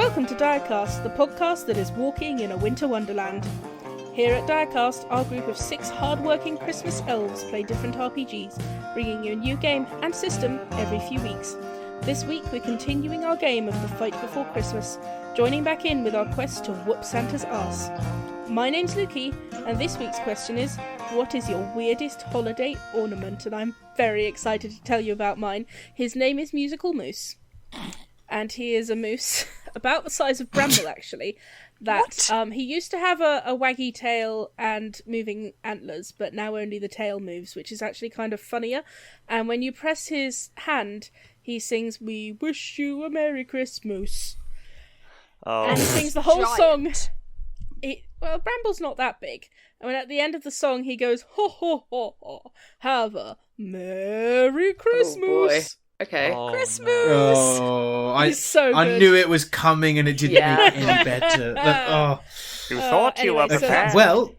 Welcome to Direcast, the podcast that is walking in a winter wonderland. Here at Direcast, our group of 6 hard-working Christmas elves play different RPGs, bringing you a new game and system every few weeks. This week we're continuing our game of the Fight Before Christmas, joining back in with our quest to whoop Santa's arse. My name's Luki, and this week's question is, what is your weirdest holiday ornament? And I'm very excited to tell you about mine. His name is Musical Moose. And he is a moose, about the size of Bramble actually, that he used to have a waggy tail and moving antlers, but now only the tail moves, which is actually kind of funnier. And when you press his hand, he sings, "We wish you a Merry Christmas." Oh. And he sings the whole song. Well, Bramble's not that big. I mean, at the end of the song, he goes, "Ho, ho, ho, ho, have a Merry Christmas." Oh, boy. Okay. Oh, Christmas! No. He's so I good. knew it was coming and it didn't make it any better. You thought you were anyway, prepared. Well,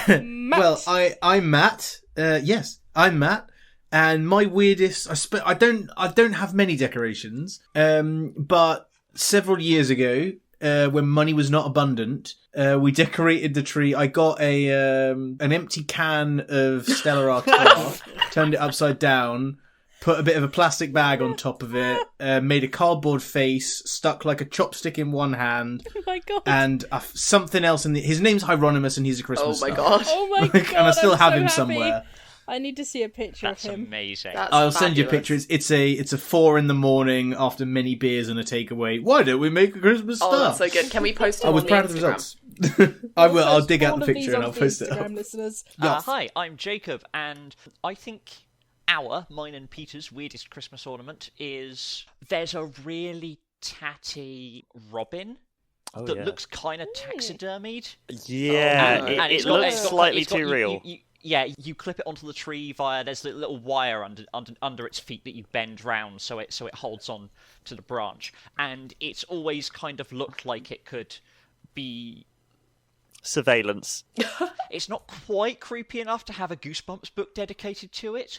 Matt. well, I'm Matt. Yes, I'm Matt. And my weirdest, I don't have many decorations. But several years ago, when money was not abundant, we decorated the tree. I got an empty can of Stella Artois, turned it upside down, put a bit of a plastic bag on top of it, made a cardboard face, stuck like a chopstick in one hand, Oh my god. and something else in the... His name's Hieronymus and he's a Christmas Oh my star. god. Oh my god. And I still I'm have so him happy. somewhere. I need to see a picture That's of him. amazing. That's I'll send you a fabulous. picture. It's a 4 a.m. after many beers and a takeaway. Why don't we make a Christmas star? Oh, that's so good. Can we post it I was on proud the of the Instagram? results. I will. We'll I'll post dig out all the of these picture and on I'll post it Instagram, up. listeners. Yes. Hi, I'm Jacob, and I think mine and Peter's weirdest Christmas ornament is there's a really tatty robin that looks kind of taxidermied. Yeah, And it got- looks got- slightly it's got- too real. You clip it onto the tree via there's a little wire under its feet that you bend round so it holds on to the branch, and it's always kind of looked like it could be. Surveillance. It's not quite creepy enough to have a Goosebumps book dedicated to it,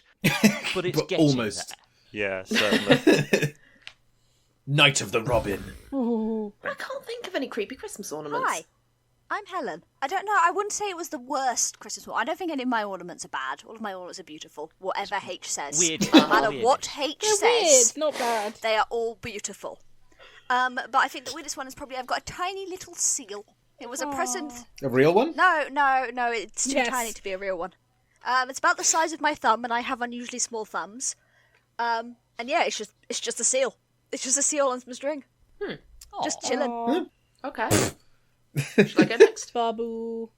but it's But getting almost. Yeah, certainly. Night of the Robin. Ooh. I can't think of any creepy Christmas ornaments. Hi, I'm Helen. I don't know, I wouldn't say it was the worst Christmas ornament. I don't think any of my ornaments are bad. All of my ornaments are beautiful, whatever H says. Weird. No matter Weird. what H They're says, weird, not bad. they are all beautiful. But I think the weirdest one is probably I've got a tiny little seal. It was a present. A real one? No, it's too Yes. tiny to be a real one. It's about the size of my thumb, and I have unusually small thumbs. And yeah, it's just a seal. It's just a seal on some string. Just chilling. Aw, Okay. Should I go next? Babu.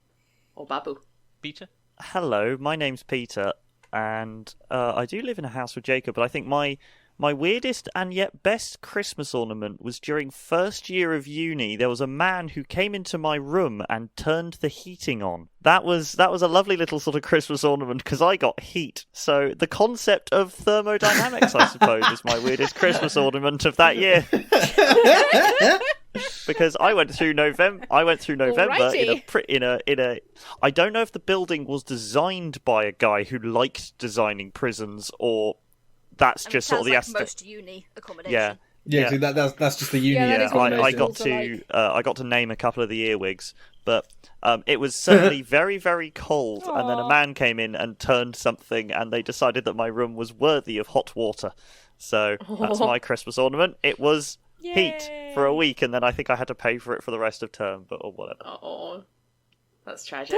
Or Babu? Peter? Hello, my name's Peter, and I do live in a house with Jacob, but I think my weirdest and yet best Christmas ornament was during first year of uni. There was a man who came into my room and turned the heating on. That was a lovely little sort of Christmas ornament because I got heat. So the concept of thermodynamics, I suppose, is my weirdest Christmas ornament of that year. Because I went through November Alrighty. in a. I don't know if the building was designed by a guy who liked designing prisons or. That's And just it sort of the sounds aesthetic. like most uni accommodation. Yeah, Yeah, Yeah. see, that's just the uni. Yeah, that is what I most got schools are to I got to name a couple of the earwigs, but it was certainly very, very cold. And then a Aw. man came in and turned something, and they decided that my room was worthy of hot water. So that's my Christmas ornament. It was heat for a Yay. week, and then I think I had to pay for it for the rest of term, but or whatever. Oh, that's tragic.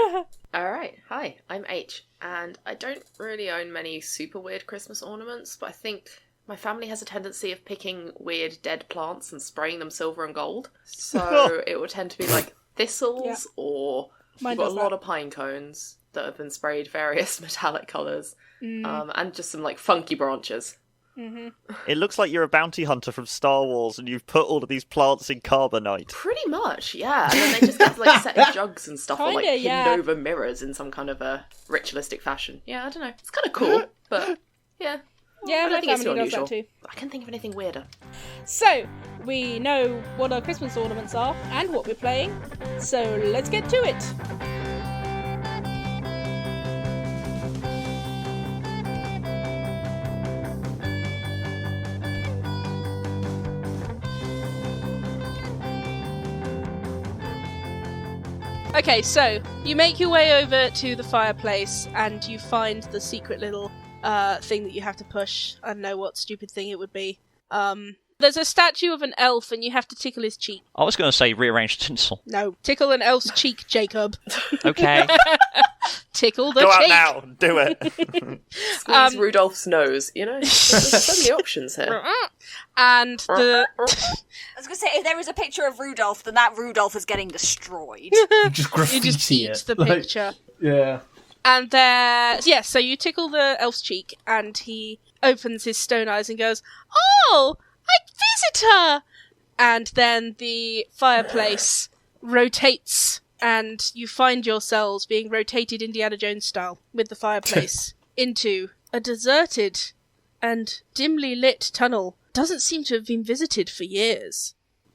Alright, hi, I'm H, and I don't really own many super weird Christmas ornaments, but I think my family has a tendency of picking weird dead plants and spraying them silver and gold. So it would tend to be like thistles, Yeah. or Mine we've got a does lot that. of pine cones that have been sprayed various metallic colours, Mm. and just some like funky branches. It looks like you're a bounty hunter from Star Wars, and you've put all of these plants in carbonite. Pretty much, yeah. And then they just get like set in jugs and stuff, or like Kinda, hidden yeah. over mirrors in some kind of a ritualistic fashion. Yeah, I don't know. It's kind of cool, but yeah. Yeah, I don't my think it's too family does unusual. that too. I can't think of anything weirder. So, we know what our Christmas ornaments are and what we're playing, so let's get to it. Okay, so you make your way over to the fireplace and you find the secret little thing that you have to push. I don't know what stupid thing it would be. There's a statue of an elf and you have to tickle his cheek. I was going to say rearrange tinsel. No, tickle an elf's cheek, Jacob. Okay. Tickle the Go cheek. out now, do it. Squeeze Rudolph's nose. You know, there's so many options here. And the... I was going to say, if there is a picture of Rudolph, then that Rudolph is getting destroyed. Just graffiti You just eat it. the picture. Yeah. And there's... Yeah, so you tickle the elf's cheek and he opens his stone eyes and goes, "Oh, a visitor!" And then the fireplace rotates and you find yourselves being rotated Indiana Jones style with the fireplace into a deserted and dimly lit tunnel. Doesn't seem to have been visited for years.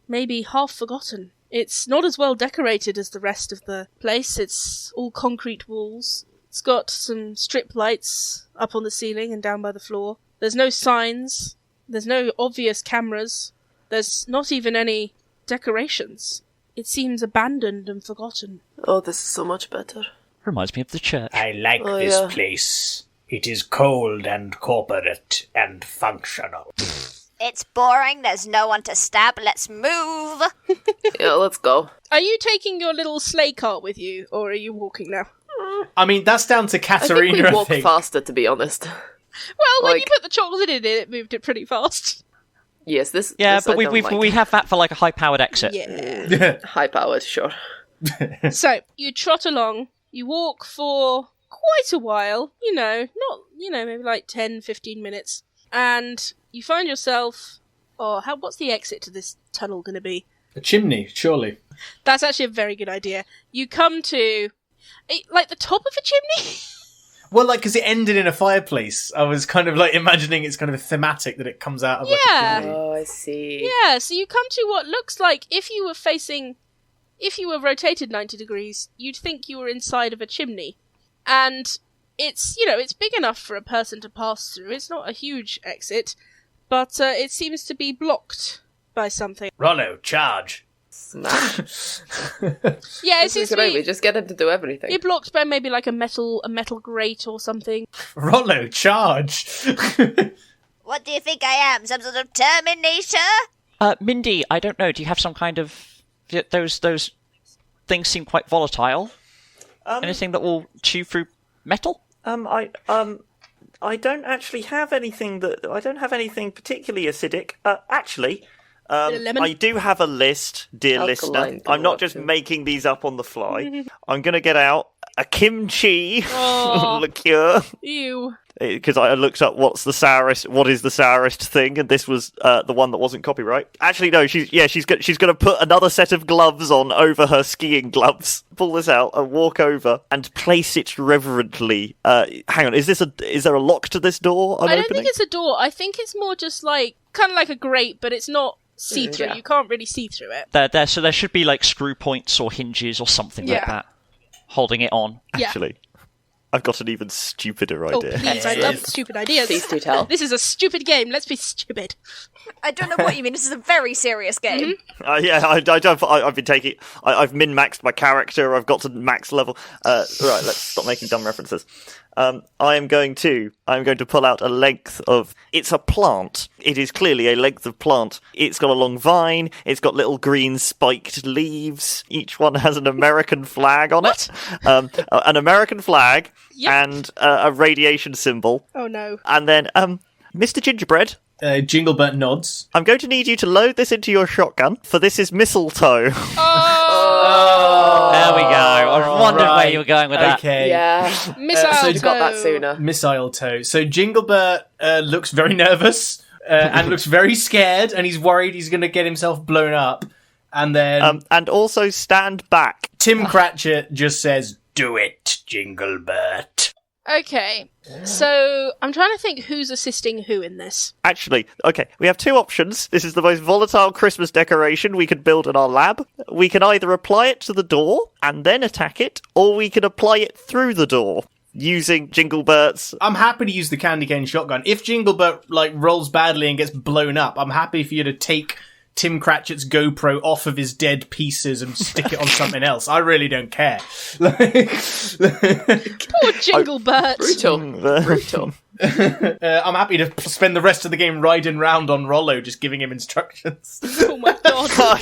Maybe half forgotten. It's not as well decorated as the rest of the place. It's all concrete walls. It's got some strip lights up on the ceiling and down by the floor. There's no signs. There's no obvious cameras. There's not even any decorations. It seems abandoned and forgotten. Oh, this is so much better. Reminds me of the church. I like this place. It is cold and corporate and functional. It's boring, there's no one to stab, let's move! Yeah, let's go. Are you taking your little sleigh cart with you, or are you walking now? I mean, that's down to I think Katerina, we I walk think. faster, to be honest. Well, when you Like- put the chocolate in it moved it pretty fast. Yes, this. Yeah, this but I don't like. we have that for like a high-powered exit. Yeah. High-powered, sure. So, you trot along, you walk for quite a while, maybe like 10, 15 minutes, and you find yourself... what's the exit to this tunnel going to be? A chimney, surely. That's actually a very good idea. You come to... like the top of a chimney? Well, because it ended in a fireplace. I was kind of imagining it's kind of a thematic that it comes out of Yeah. a chimney. Oh, I see. Yeah, so you come to what looks like if you were rotated 90 degrees, you'd think you were inside of a chimney. And it's big enough for a person to pass through. It's not a huge exit, but it seems to be blocked by something. Rollo, charge. Smash. Yeah, it We seems to could only be just get him to do everything. you're blocked by maybe like a metal grate or something. Rollo, charge! What do you think I am, some sort of Terminator? Mindy, I don't know. Do you have some kind of... Those things seem quite volatile. Anything that will chew through metal? I don't actually have anything I don't have anything particularly acidic. Actually, Lemon? I do have a list, dear Alkaline listener. I'm not just corruption. making these up on the fly. I'm going to get out a kimchi Oh. liqueur. Ew. Because I looked up what is the sourest thing, and this was the one that wasn't copyright. Actually, no, she's going to put another set of gloves on over her skiing gloves. Pull this out and walk over and place it reverently. Hang on, is there a lock to this door? I don't think it's a door. I think it's more just like kind of like a grate, but it's not see-through. Yeah. You can't really see through it. So there should be like screw points or hinges or something like Yeah. that, holding it on. Yeah. Actually, I've got an even stupider Oh, idea. please, I love stupid ideas. Please do tell. This is a stupid game. Let's be stupid. I don't know what you mean, this is a very serious game. I've been taking. I've min-maxed my character. I've got to max level. Right, let's stop making dumb references. I'm going to pull out a length of... It's a plant. It is clearly a length of plant. It's got a long vine. It's got little green spiked leaves. Each one has an American flag on it. An American flag Yep. and a radiation symbol. Oh no. And then, Mr. Gingerbread, Jinglebert nods. I'm going to need you to load this into your shotgun, for this is mistletoe. Oh, There we go. I was wondering where you were going with that. Okay. Yeah. missile so Should have got that sooner. Missile toe. So Jinglebert looks very nervous and looks very scared, and he's worried he's going to get himself blown up. And then And also stand back. Tim Cratchit just says, "Do it, Jinglebert." Okay, so I'm trying to think who's assisting who in this. Actually, okay, we have two options. This is the most volatile Christmas decoration we could build in our lab. We can either apply it to the door and then attack it, or we can apply it through the door using Jinglebert's... I'm happy to use the candy cane shotgun. If Jinglebert rolls badly and gets blown up, I'm happy for you to take Tim Cratchit's GoPro off of his dead pieces and stick it on something else. I really don't care. Poor Jinglebert. Brutal. I'm happy to spend the rest of the game riding round on Rollo, just giving him instructions. Oh my god.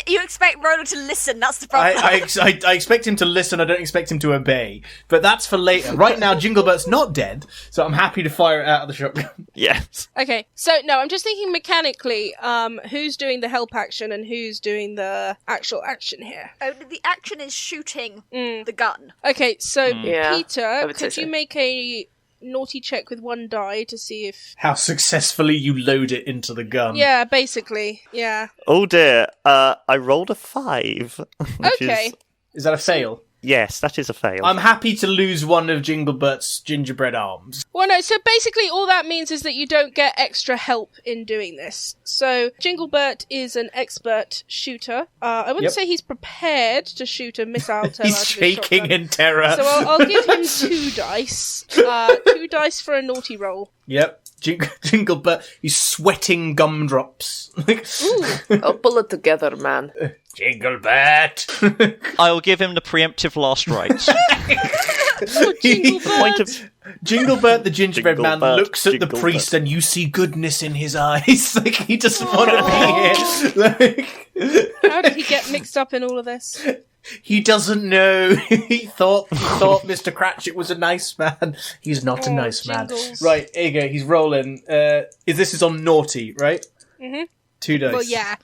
You expect Rollo to listen, that's the problem. I expect him to listen, I don't expect him to obey. But that's for later. Right now, Jinglebert's not dead, so I'm happy to fire it out of the shotgun. Yes. Okay, so no, I'm just thinking mechanically, who's doing the help action and who's doing the actual action here? The action is shooting the gun. Okay, so Yeah, I Peter, would say could you so. make a naughty check with one die to see if... How successfully you load it into the gun. Yeah, basically, yeah. Oh dear. I rolled a 5. Okay. Is that a fail? Yes, that is a fail. I'm happy to lose one of Jinglebert's gingerbread arms. Well, no, so basically all that means is that you don't get extra help in doing this. So Jinglebert is an expert shooter. I wouldn't say he's prepared to shoot a missile tow He's out of his shaking shotgun. in terror. So I'll give him 2 dice. 2 dice for a naughty roll. Yep. Jinglebert, he's sweating gumdrops. I'll pull it together, man. Jinglebert! I'll give him the preemptive last rites. Oh, Jinglebert! Jinglebert the gingerbread man Jinglebert, looks at the Jinglebert. priest and you see goodness in his eyes. Like, he doesn't want to be here. Like, How did he get mixed up in all of this? he doesn't know. He thought Mr. Cratchit was a nice man. He's not a Oh, nice man. Jingles. Right, here you go. He's rolling. This is on naughty, right? Mhm. 2 dice. Well, yeah.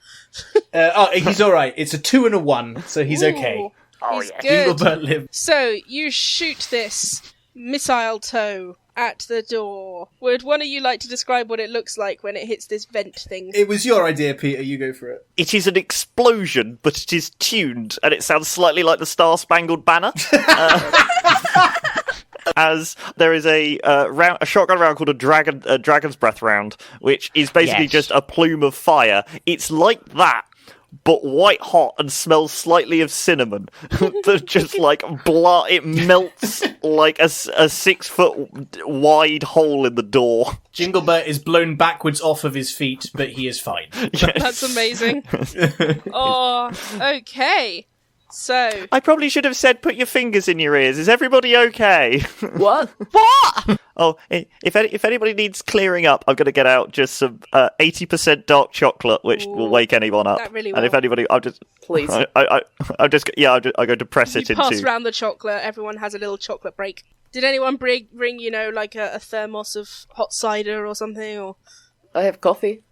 He's all right. It's a 2 and a 1, so he's okay. Ooh, he's good. Jinglebert lived. So, you shoot this missile tow at the door. Would one of you like to describe what it looks like when it hits this vent thing? It was your idea, Peter. You go for it. It is an explosion, but it is tuned, and it sounds slightly like the Star Spangled Banner. As there is a shotgun round called a Dragon's Breath round, which is basically Yes. just a plume of fire. It's like that, but white hot and smells slightly of cinnamon. That just like it melts like a 6 foot wide hole in the door. Jinglebert is blown backwards off of his feet, but he is fine. That's amazing. Oh, okay. So, I probably should have said put your fingers in your ears. Is everybody okay? What? What? Oh, if anybody needs clearing up, I'm going to get out just some 80% dark chocolate, which will wake anyone up. That really And if will. anybody, I'm just Please. I'm going to press you it pass into. around the chocolate, everyone has a little chocolate break. Did anyone bring like a thermos of hot cider or something, or I have coffee.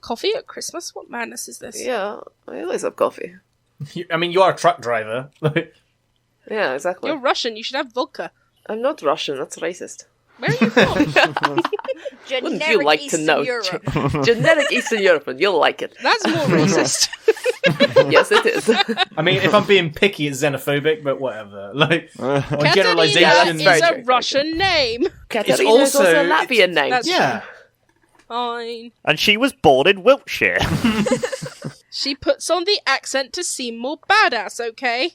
coffee at Christmas? What madness is this? Yeah, I always have coffee. I mean, you are a truck driver. Yeah, exactly. You're Russian, you should have vodka. I'm not Russian, that's racist. Where are you from? Wouldn't you Generic like Eastern to know? Europe. Generic Eastern European, you'll like it. That's more racist. Yes, it is. I mean, if I'm being picky, it's xenophobic, but whatever. Like, on Katerina generalization. is a Russian name. Katerina It's is also a also- Latvian name. That's Yeah. fine. And she was born in Wiltshire. She puts on the accent to seem more badass, okay?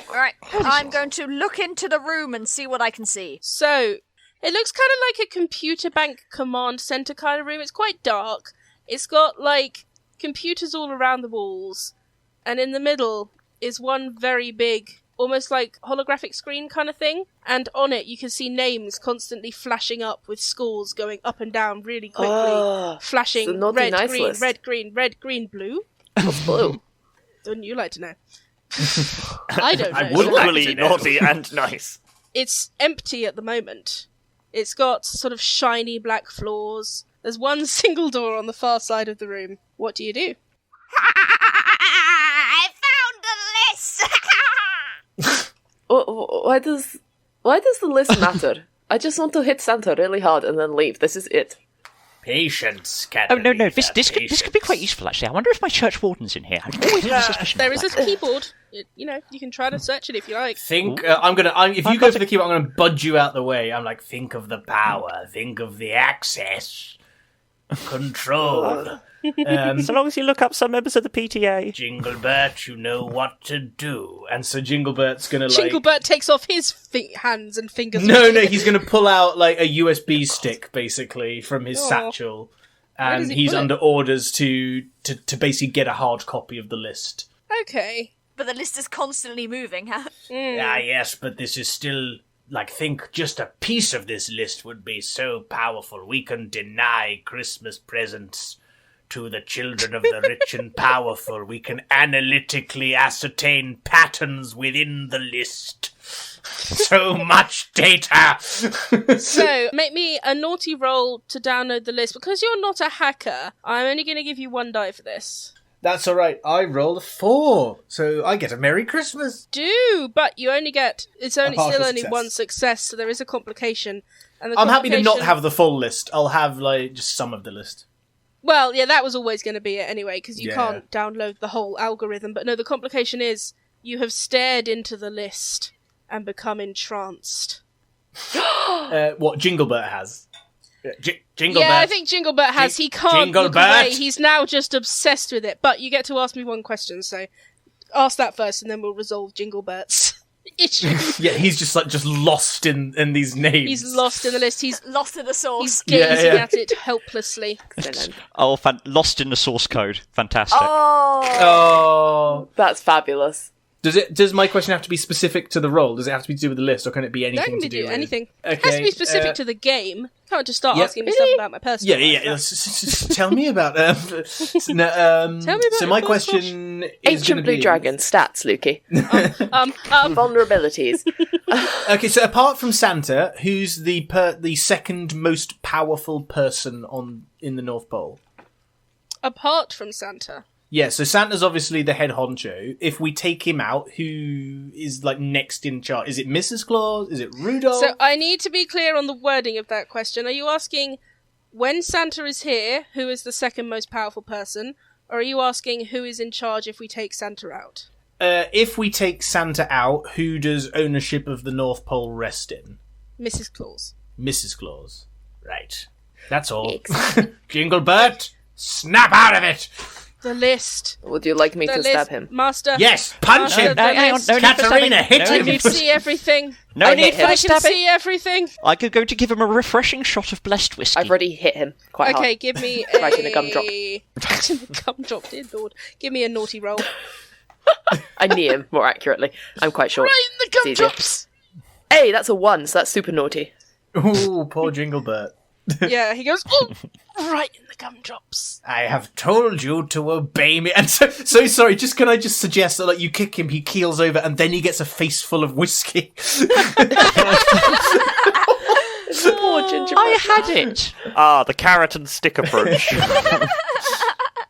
Alright, I'm going to look into the room and see what I can see. So, it looks kind of like a computer bank command center kind of room. It's quite dark. It's got, like, computers all around the walls. And in the middle is one very big, almost like holographic screen kind of thing. And on it, you can see names constantly flashing up with scores going up and down really quickly. Oh, flashing the naughty red, nice green, list. red, green, red, green, blue. what's blue? Wouldn't you like to know? I don't know. I would So like Equally to know. naughty and nice. It's empty at the moment. It's got sort of shiny black floors. There's one single door on the far side of the room. What do you do? I found the list! Why does the list matter? I just want to hit Santa really hard and then leave. This is it. Patience, Oh, Katerina. no. This could be quite useful, actually. I wonder if my church warden's in here. I've always had a suspicion. There of is a that. keyboard. You can try to search it if you like. Think, if you go for the keyboard, I'm gonna budge you out the way. I'm like, think of the power, think of the access, control. So long as you look up some members of the PTA. Jinglebert, you know what to do. And so Jinglebert's gonna like... Jinglebert takes off his hands and fingers. No, he's gonna pull out like a USB stick, basically, from his Aw. satchel. and he's under orders to basically get a hard copy of the list. Okay. But the list is constantly moving, huh? Ah, yes, but this is still... think just a piece of this list would be so powerful. We can deny Christmas presents to the children of the rich and powerful. We can analytically ascertain patterns within the list. So much data! So, make me a naughty roll to download the list. Because you're not a hacker, I'm only going to give you 1 die for this. That's all right. I rolled a 4, so I get a Merry Christmas. But you only get... It's only partial still only success. 1 success, so there is a complication. And the I'm happy to not complication- have the full list. I'll have, just some of the list. Well, yeah, that was always going to be it anyway, because you Yeah. can't download the whole algorithm. But no, the complication is you have stared into the list and become entranced. What Jinglebert has. Jinglebert. Yeah, I think Jinglebert has. He can't look Jinglebert. away. He's now just obsessed with it. But you get to ask me 1 question, so ask that first, and then we'll resolve Jinglebert's issue. Yeah, he's just lost in these names. He's lost in the list. He's Lost in the source. gazing Yeah. at it helplessly. Excellent. Oh, lost in the source code. Fantastic. Oh. That's fabulous. Does my question have to be specific to the role? Does it have to be to do with the list, or can it be That anything can to be do with anything. Okay, It has to be specific to the game. You can't just start Yep. asking me stuff about my personal life. Yeah. Tell me about. Tell me about so your my first question is Ancient going to Blue be Dragon stats, Luki. Vulnerabilities. Okay, so apart from Santa, who's the second most powerful person in the North Pole? Apart from Santa. Yeah, so Santa's obviously the head honcho. If we take him out, who is next in charge? Is it Mrs. Claus? Is it Rudolph? So I need to be clear on the wording of that question. Are you asking when Santa is here, who is the second most powerful person? Or are you asking who is in charge if we take Santa out? If we take Santa out, who does ownership of the North Pole rest in? Mrs. Claus. Mrs. Claus. Right. That's all. Excellent. Jinglebert, snap out of it! The list. Would you like me The to list. stab him? Master. Yes, punch Master, him! the hang on, list. no need for stabbing. Katarina, hit No I him! can see everything. No I need hit for him. I can stabbing. see everything. I could go to give him a refreshing shot of blessed whiskey. I've already hit him quite Okay, hard. give me a... Right in the gumdrop. Right in the gumdrop, dear lord. Give me a naughty roll. I knee him, more accurately. I'm quite short. Right in the It's easier. gumdrops. Hey, that's a 1, so that's super naughty. Ooh, poor Jinglebert. Yeah, he goes, oh, right in the gumdrops. I have told you to obey me. And so sorry, can I just suggest that you kick him, he keels over, and then he gets a face full of whiskey. Poor gingerbread. I had it. The carrot and stick approach.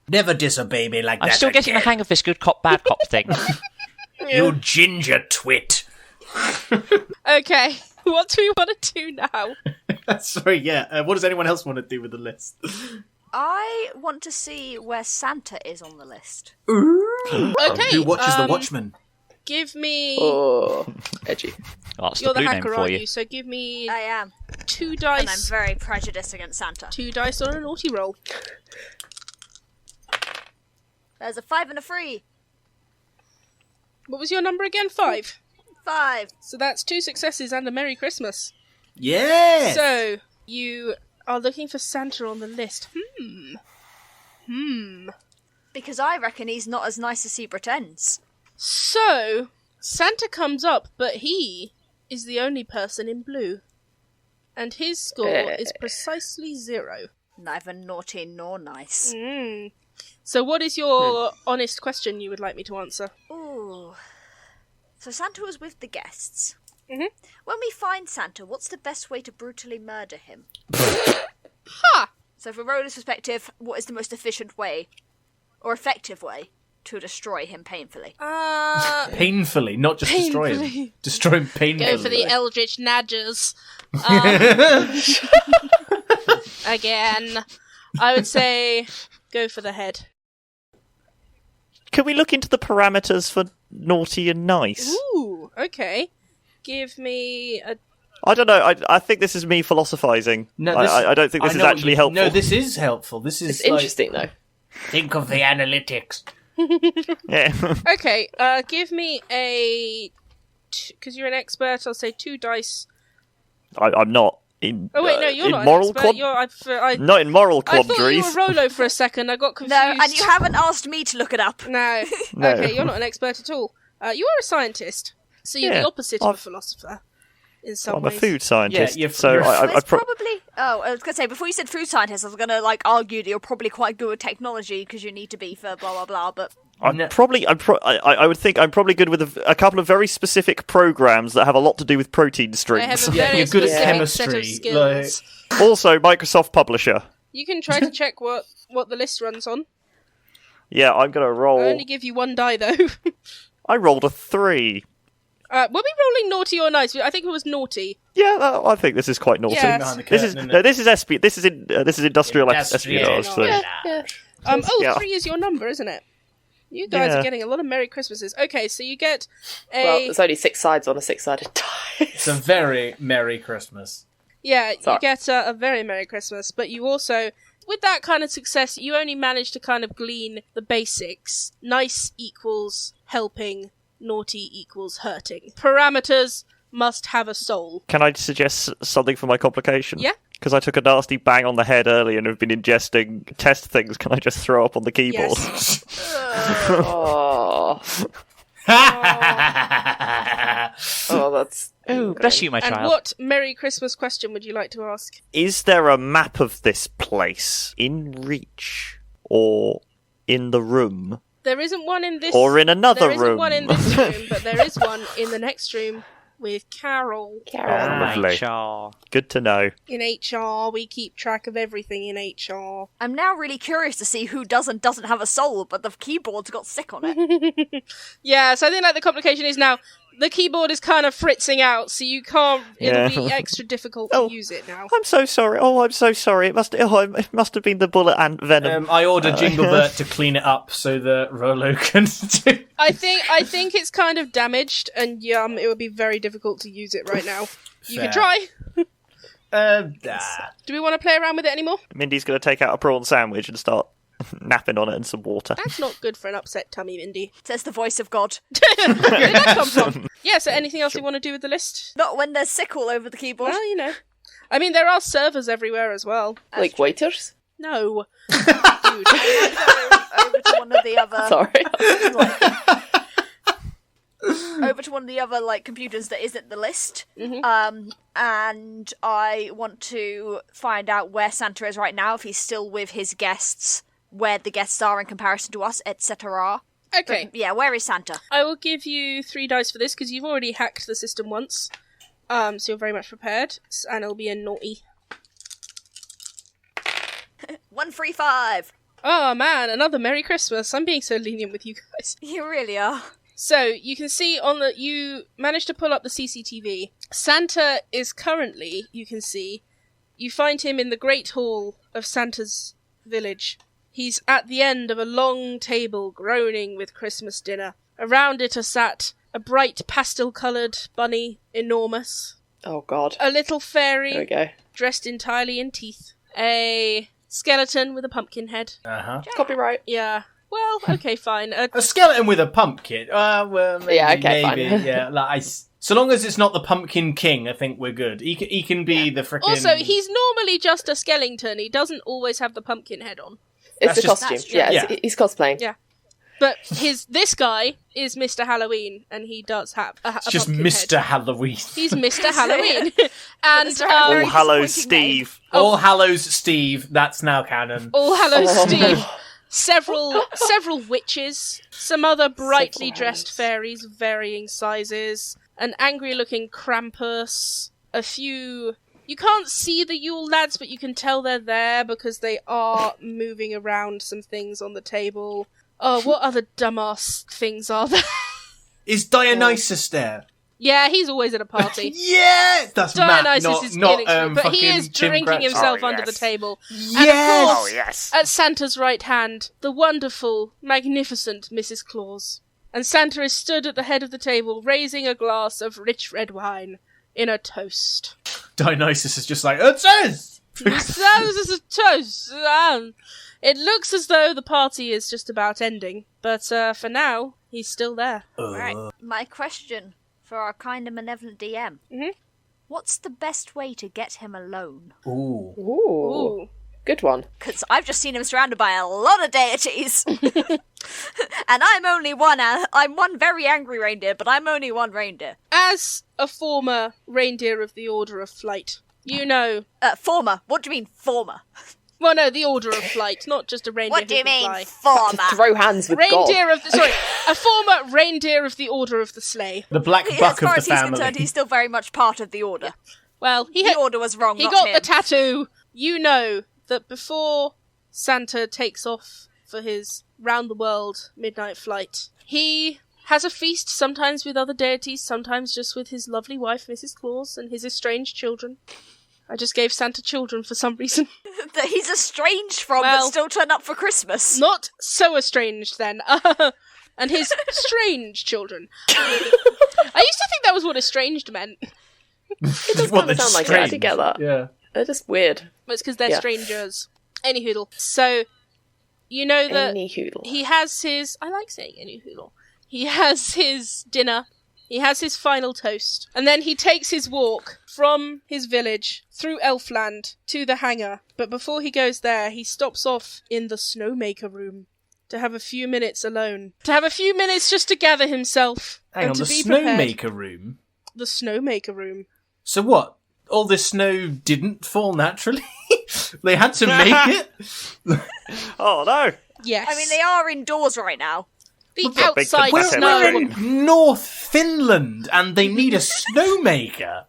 Never disobey me like I'm that still getting the again. hang of this good cop, bad cop thing. You ginger twit. Okay, what do we want to do now? Sorry, yeah. What does anyone else want to do with the list? I want to see where Santa is on the list. Okay, Who watches the Watchmen? give me... Oh, edgy. Oh, that's You're the the blue name hacker, for aren't you. you? So give me I am. 2 And I'm dice. very prejudiced against Santa. 2 dice on a naughty roll. There's a 5 and a 3. What was your number again? 5. 5. So that's 2 successes and a Merry Christmas. Yeah. So, you are looking for Santa on the list. Because I reckon he's not as nice as he pretends. So, Santa comes up, but he is the only person in blue. And his score is precisely 0. Neither naughty nor nice. So what is your honest question you would like me to answer? Ooh. So Santa was with the guests. Mhm. When we find Santa, what's the best way to brutally murder him? Ha! So from Rhoda's perspective, what is the most efficient way, or effective way, to destroy him painfully? Painfully, not just destroy him. Painfully. Destroy him painfully. Go for the Eldritch Nadgers. Again. I would say go for the head. Can we look into the parameters for naughty and nice? Ooh, okay. Give me a... I don't know. I think this is me philosophizing. No, I don't think this is actually helpful. No, this is helpful. This is It's interesting, though. Think of the analytics. Yeah. Okay, give me a... Because you're an expert, I'll say 2 dice. I'm not. Oh wait, no, you're in not moral an expert. not in moral I thought quandaries. you were Rolo for a second. I got confused. No, and you haven't asked me to look it up. No. No. Okay, you're not an expert at all. You are a scientist, so you're Yeah, the opposite of a philosopher in some I'm a ways. food scientist, you're- so you're- I It's probably. Oh, I was gonna say before you said food scientist, I was gonna argue that you're probably quite good with technology because you need to be for blah blah blah. But I would think I'm probably good with a couple of very specific programs that have a lot to do with protein I have strings. a Yeah, very you're good at specific set chemistry, of skills. Also, Microsoft Publisher. You can try to check what the list runs on. Yeah, I'm gonna I roll. only give you one die though. I rolled a 3. Were we rolling naughty or nice? I think it was naughty. Yeah, I think this is quite naughty. Yes. Behind the This is curtain, no, this is this is industrial Industrial. espionage. So. Yeah. Yeah. 3 is your number, isn't it? You guys Yeah. are getting a lot of Merry Christmases. Okay, so you get Well, a there's only 6 sides on a 6-sided die. It's a very Merry Christmas. you Sorry. get a very Merry Christmas, but you also, with that kind of success, you only manage to kind of glean the basics. Nice equals helping, naughty equals hurting. Parameters must have a soul. Can I suggest something for my complication? Yeah. Because I took a nasty bang on the head earlier and have been ingesting test things. Can I just throw up on the keyboard? Yes. Oh, that's... Oh, bless you, my And child. what Merry Christmas question would you like to ask? Is there a map of this place in reach or in the room There isn't one in this... or in another There isn't room? one in this room, but there is one in the next room with Carol. Carol. Lovely. HR. Good to know. In HR, we keep track of everything in HR. I'm now really curious to see who doesn't have a soul, but the keyboard's got sick on it. Yeah, so I think the complication is now the keyboard is kind of fritzing out, so you can't. Yeah. It'll be extra difficult Oh. to use it now. I'm so sorry. Oh, I'm so sorry. It must have been the bullet and venom. I ordered Jinglebert to clean it up so that Rolo can do. I think it's kind of damaged, and it would be very difficult to use it right now. You can Fair. try. Nah. Do we want to play around with it anymore? Mindy's going to take out a prawn sandwich and start napping on it and some water. That's not good for an upset tummy, Mindy. Says the voice of God. Where did that come from? Yeah. So anything else you want to do with the list? Not when there's sick all over the keyboard. Well, I mean, there are servers everywhere as well. Like waiters? No. Dude. Over to one of the other. Sorry. Over to one of the other computers that isn't the list. Mm-hmm. And I want to find out where Santa is right now, if he's still with his guests, where the guests are in comparison to us, etc. Okay. Yeah, where is Santa? I will give you 3 dice for this because you've already hacked the system once. So you're very much prepared, and it'll be a naughty. 135. Oh man, another Merry Christmas. I'm being so lenient with you guys. You really are. So you can see you managed to pull up the CCTV. Santa is currently, you find him in the Great Hall of Santa's village. He's at the end of a long table groaning with Christmas dinner. Around it are sat a bright pastel-coloured bunny, enormous. Oh, God. A little fairy, There we go. dressed entirely in teeth. A skeleton with a pumpkin head. Uh-huh. Copyright. Yeah. Well, okay, fine. A skeleton with a pumpkin. Well, maybe, Yeah, okay, maybe. fine. Yeah, so long as it's not the Pumpkin King, I think we're good. He can be the frickin'... Also, he's normally just a skeleton. He doesn't always have the pumpkin head on. It's That's the just- costume. that's true. Yeah, Yeah. he's cosplaying. Yeah. But this guy is Mr. Halloween, and he does have a It's just pumpkin Mr. head. Halloween. He's Mr. Halloween. And Mr. All Halloween. um, Hallows disappointing name. Steve. All Hallows Steve, that's now canon. All Hallows Oh. Steve. Several witches, some other brightly Several dressed Hallows. fairies of varying sizes, an angry-looking Krampus, a few... You can't see the Yule lads, but you can tell they're there because they are moving around some things on the table. Oh, what other dumbass things are there? Is Dionysus there? Yeah, he's always at a party. Yeah, that's Dionysus Matt, is not inexcusable, but he fucking is Tim drinking Cratchit. himself Oh, under yes. the table. Yes. course- yes. At Santa's right hand, the wonderful, magnificent Mrs. Claus. And Santa is stood at the head of the table, raising a glass of rich red wine in a toast. Dionysus is just like, it says! This is a toast. It looks as though the party is just about ending, but for now, he's still there. Right. My question for our kind and benevolent DM. Mhm. What's the best way to get him alone? Ooh. Good one. Because I've just seen him surrounded by a lot of deities. And I'm one very angry reindeer, but I'm only one reindeer. As a former reindeer of the Order of Flight, you know... Former? What do you mean, former? Well, no, the Order of Flight, not just a reindeer. What do you mean, fly. former? Throw hands with reindeer God. of the... Sorry, a former reindeer of the Order of the Sleigh. The black buck of the family. As far as he's concerned, he's still very much part of the Order. Well, The Order was wrong, He not got him. the tattoo. You know that before Santa takes off for his round-the-world midnight flight, he has a feast, sometimes with other deities, sometimes just with his lovely wife, Mrs. Claus, and his estranged children. I just gave Santa children for some reason. That he's estranged from, Well, but still turn up for Christmas. Not so estranged, then. And his strange children. I used to think that was what estranged meant. It does kind of sound like that together. Yeah. They're just weird. But it's because they're strangers. Anyhoodle. So, you know that Anyhoodle. he has his... I like saying anyhoodle. He has his dinner. He has his final toast. And then he takes his walk from his village through Elfland to the hangar. But before he goes there, he stops off in the Snowmaker room to have a few minutes alone. To have a few minutes just to gather himself. Hang and on, to the be prepared. Snowmaker room? The Snowmaker room. So what? All this snow didn't fall naturally? They had to make it? Oh, no. Yes. I mean, they are indoors right now. The We've got big outside potato snow. We're in North Finland, and they need a snowmaker.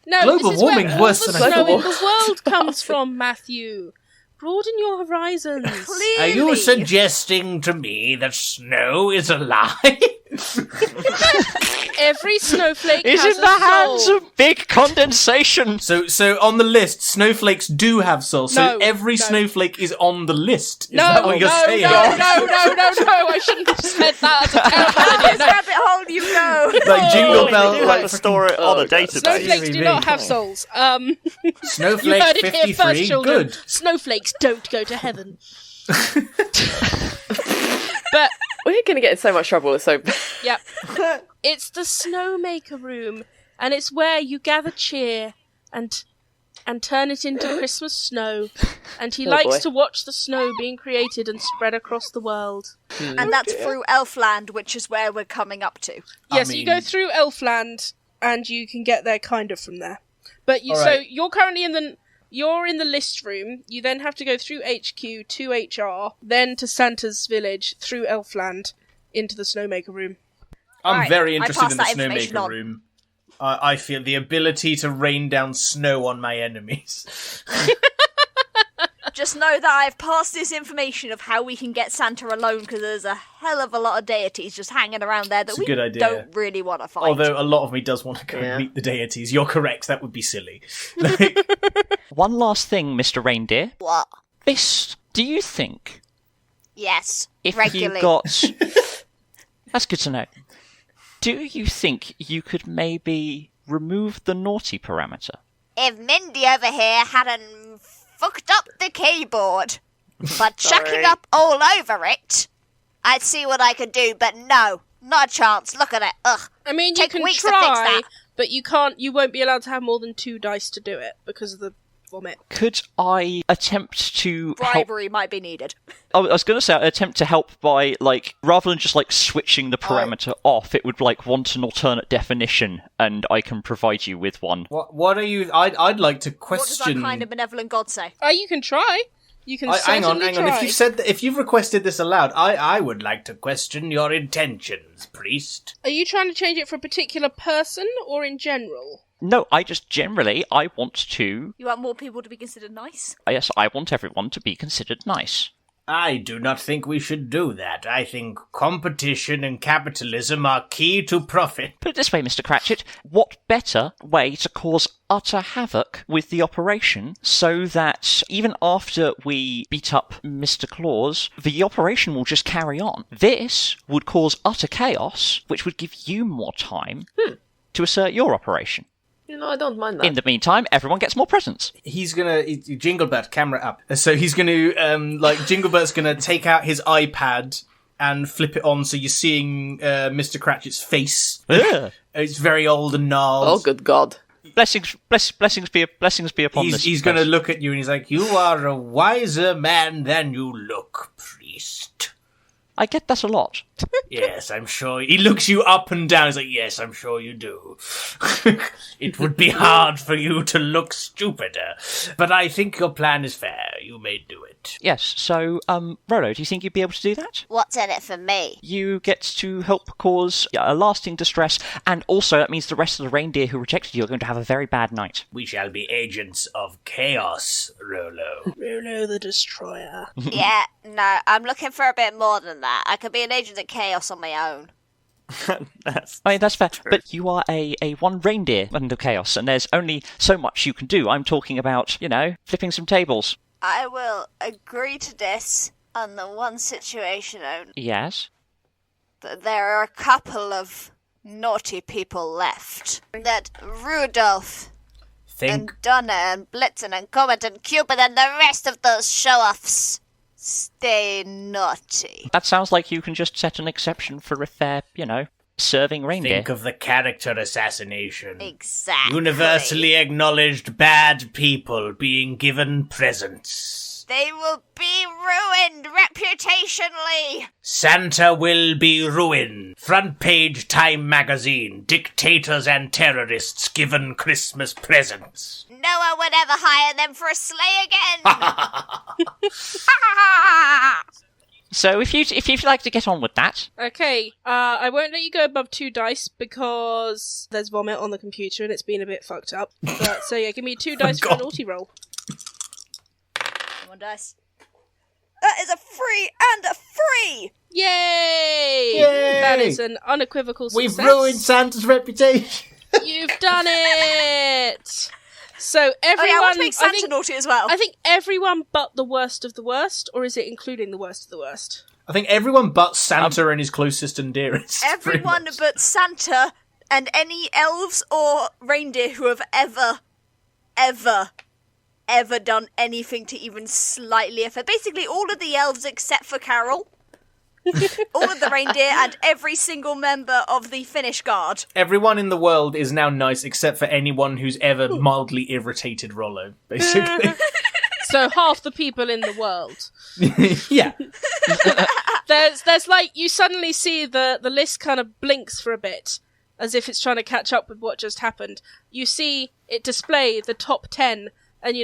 No, Global this is warming's where worse all the than I snow in thought. the world comes from, Matthew. Broaden your horizons. Clearly. Are you suggesting to me that snow is a lie? Every snowflake Is has in the hands soul. of big condensation. So on the list, snowflakes do have souls. So No, every no. snowflake is on the list. Is No, that no, what no, you're saying? no, I shouldn't have said that. That's a terrible Down idea. this No. rabbit hole you go. Like Jingle They Bell, do like have to store it on a database. Snowflakes do not have souls. You Snowflake heard it here 53, first, children. good. Snowflakes don't go to heaven. But We're going to get in so much trouble. So yep, it's the Snowmaker room, and it's where you gather cheer and turn it into Christmas snow. And he likes boy. to watch the snow being created and spread across the world. And that's through Elfland, which is where we're coming up to. Yes, mean- you go through Elfland, and you can get there kind of from there. But you, All so right. you're currently you're in the list room. You then have to go through HQ to HR, then to Santa's village through Elfland into the Snowmaker room. I'm Alright, very I interested pass in the that information snowmaker on. room. I feel the ability to rain down snow on my enemies. Just know that I've passed this information of how we can get Santa alone, because there's a hell of a lot of deities just hanging around there that It's a we good idea. don't really want to fight. Although a lot of me does want to go Yeah. and meet the deities. You're correct, that would be silly. Like, One last thing, Mr. Reindeer. What? This, do you think Yes, if regularly. you got... That's good to know. Do you think you could maybe remove the naughty parameter? If Mindy over here hadn't fucked up the keyboard, but chucking Sorry. up all over it, I'd see what I could do, but no, not a chance. Look at it. Ugh. I mean, you Take can weeks to fix try, that. but you can't. You won't be allowed to have more than 2 dice to do it because of the vomit. Could I attempt to help? Bribery might be needed. I was going to say attempt to help by, like, rather than just, like, switching the parameter off, it would, like, want an alternate definition, and I can provide you with one. what are you... I'd like to What does question... our kind of benevolent god say? You can try. You can hang on. certainly try. If you've said if you've requested this aloud, I would like to question your intentions, priest. Are you trying to change it for a particular person or in general? No, I just generally, I want to... You want more people to be considered nice? Yes, I want everyone to be considered nice. I do not think we should do that. I think competition and capitalism are key to profit. Put it this way, Mr. Cratchit, what better way to cause utter havoc with the operation so that even after we beat up Mr. Claus, the operation will just carry on? This would cause utter chaos, which would give you more time to assert your operation. You know, I don't mind that. In the meantime, everyone gets more presents. He's gonna Jinglebert camera up. So he's gonna Jinglebert's gonna take out his iPad and flip it on, so you're seeing Mr. Cratchit's face. Ugh. It's very old and gnarled. Oh, good God. Blessings be upon this. He's going to look at you and he's like, "You are a wiser man than you look, priest." I get that a lot. Yes, I'm sure. He looks you up and down. He's like, "Yes, I'm sure you do." It would be hard for you to look stupider, but I think your plan is fair. You may do it. Yes, so, Rolo, do you think you'd be able to do that? What's in it for me? You get to help cause a lasting distress, and also that means the rest of the reindeer who rejected you are going to have a very bad night. We shall be agents of chaos, Rolo. Rolo the Destroyer. Yeah, no, I'm looking for a bit more than that. I could be an agent of chaos on my own. That's fair, true. But you are a one reindeer under chaos, and there's only so much you can do. I'm talking about, flipping some tables. I will agree to this on the one situation only. Yes? There are a couple of naughty people left. That Rudolph and Donna and Blitzen and Comet and Cupid and the rest of those show-offs stay naughty. That sounds like you can just set an exception for if they're, serving reindeer. Think of the character assassination. Exactly. Universally acknowledged bad people being given presents. They will be ruined reputationally. Santa will be ruined. Front page Time magazine. Dictators and terrorists given Christmas presents. No one would ever hire them for a sleigh again. So if you'd like to get on with that. Okay, I won't let you go above 2 dice because there's vomit on the computer and it's been a bit fucked up. So yeah, give me 2 dice for a naughty roll. 1 dice. That is a 3 and a 3! Yay! Yay! That is an unequivocal success. We've ruined Santa's reputation. You've done it! So everyone... I want to make Santa naughty as well. I think everyone but the worst of the worst, or is it including the worst of the worst? I think everyone but Santa and his closest and dearest. Everyone but Santa and any elves or reindeer who have ever done anything to even slightly affect. Basically all of the elves except for Carol. All of the reindeer and every single member of the Finnish Guard. Everyone in the world is now nice except for anyone who's ever mildly irritated Rollo, basically. So half the people in the world. Yeah. There's like, you suddenly see the list kind of blinks for a bit, as if it's trying to catch up with what just happened. You see it display the top 10, and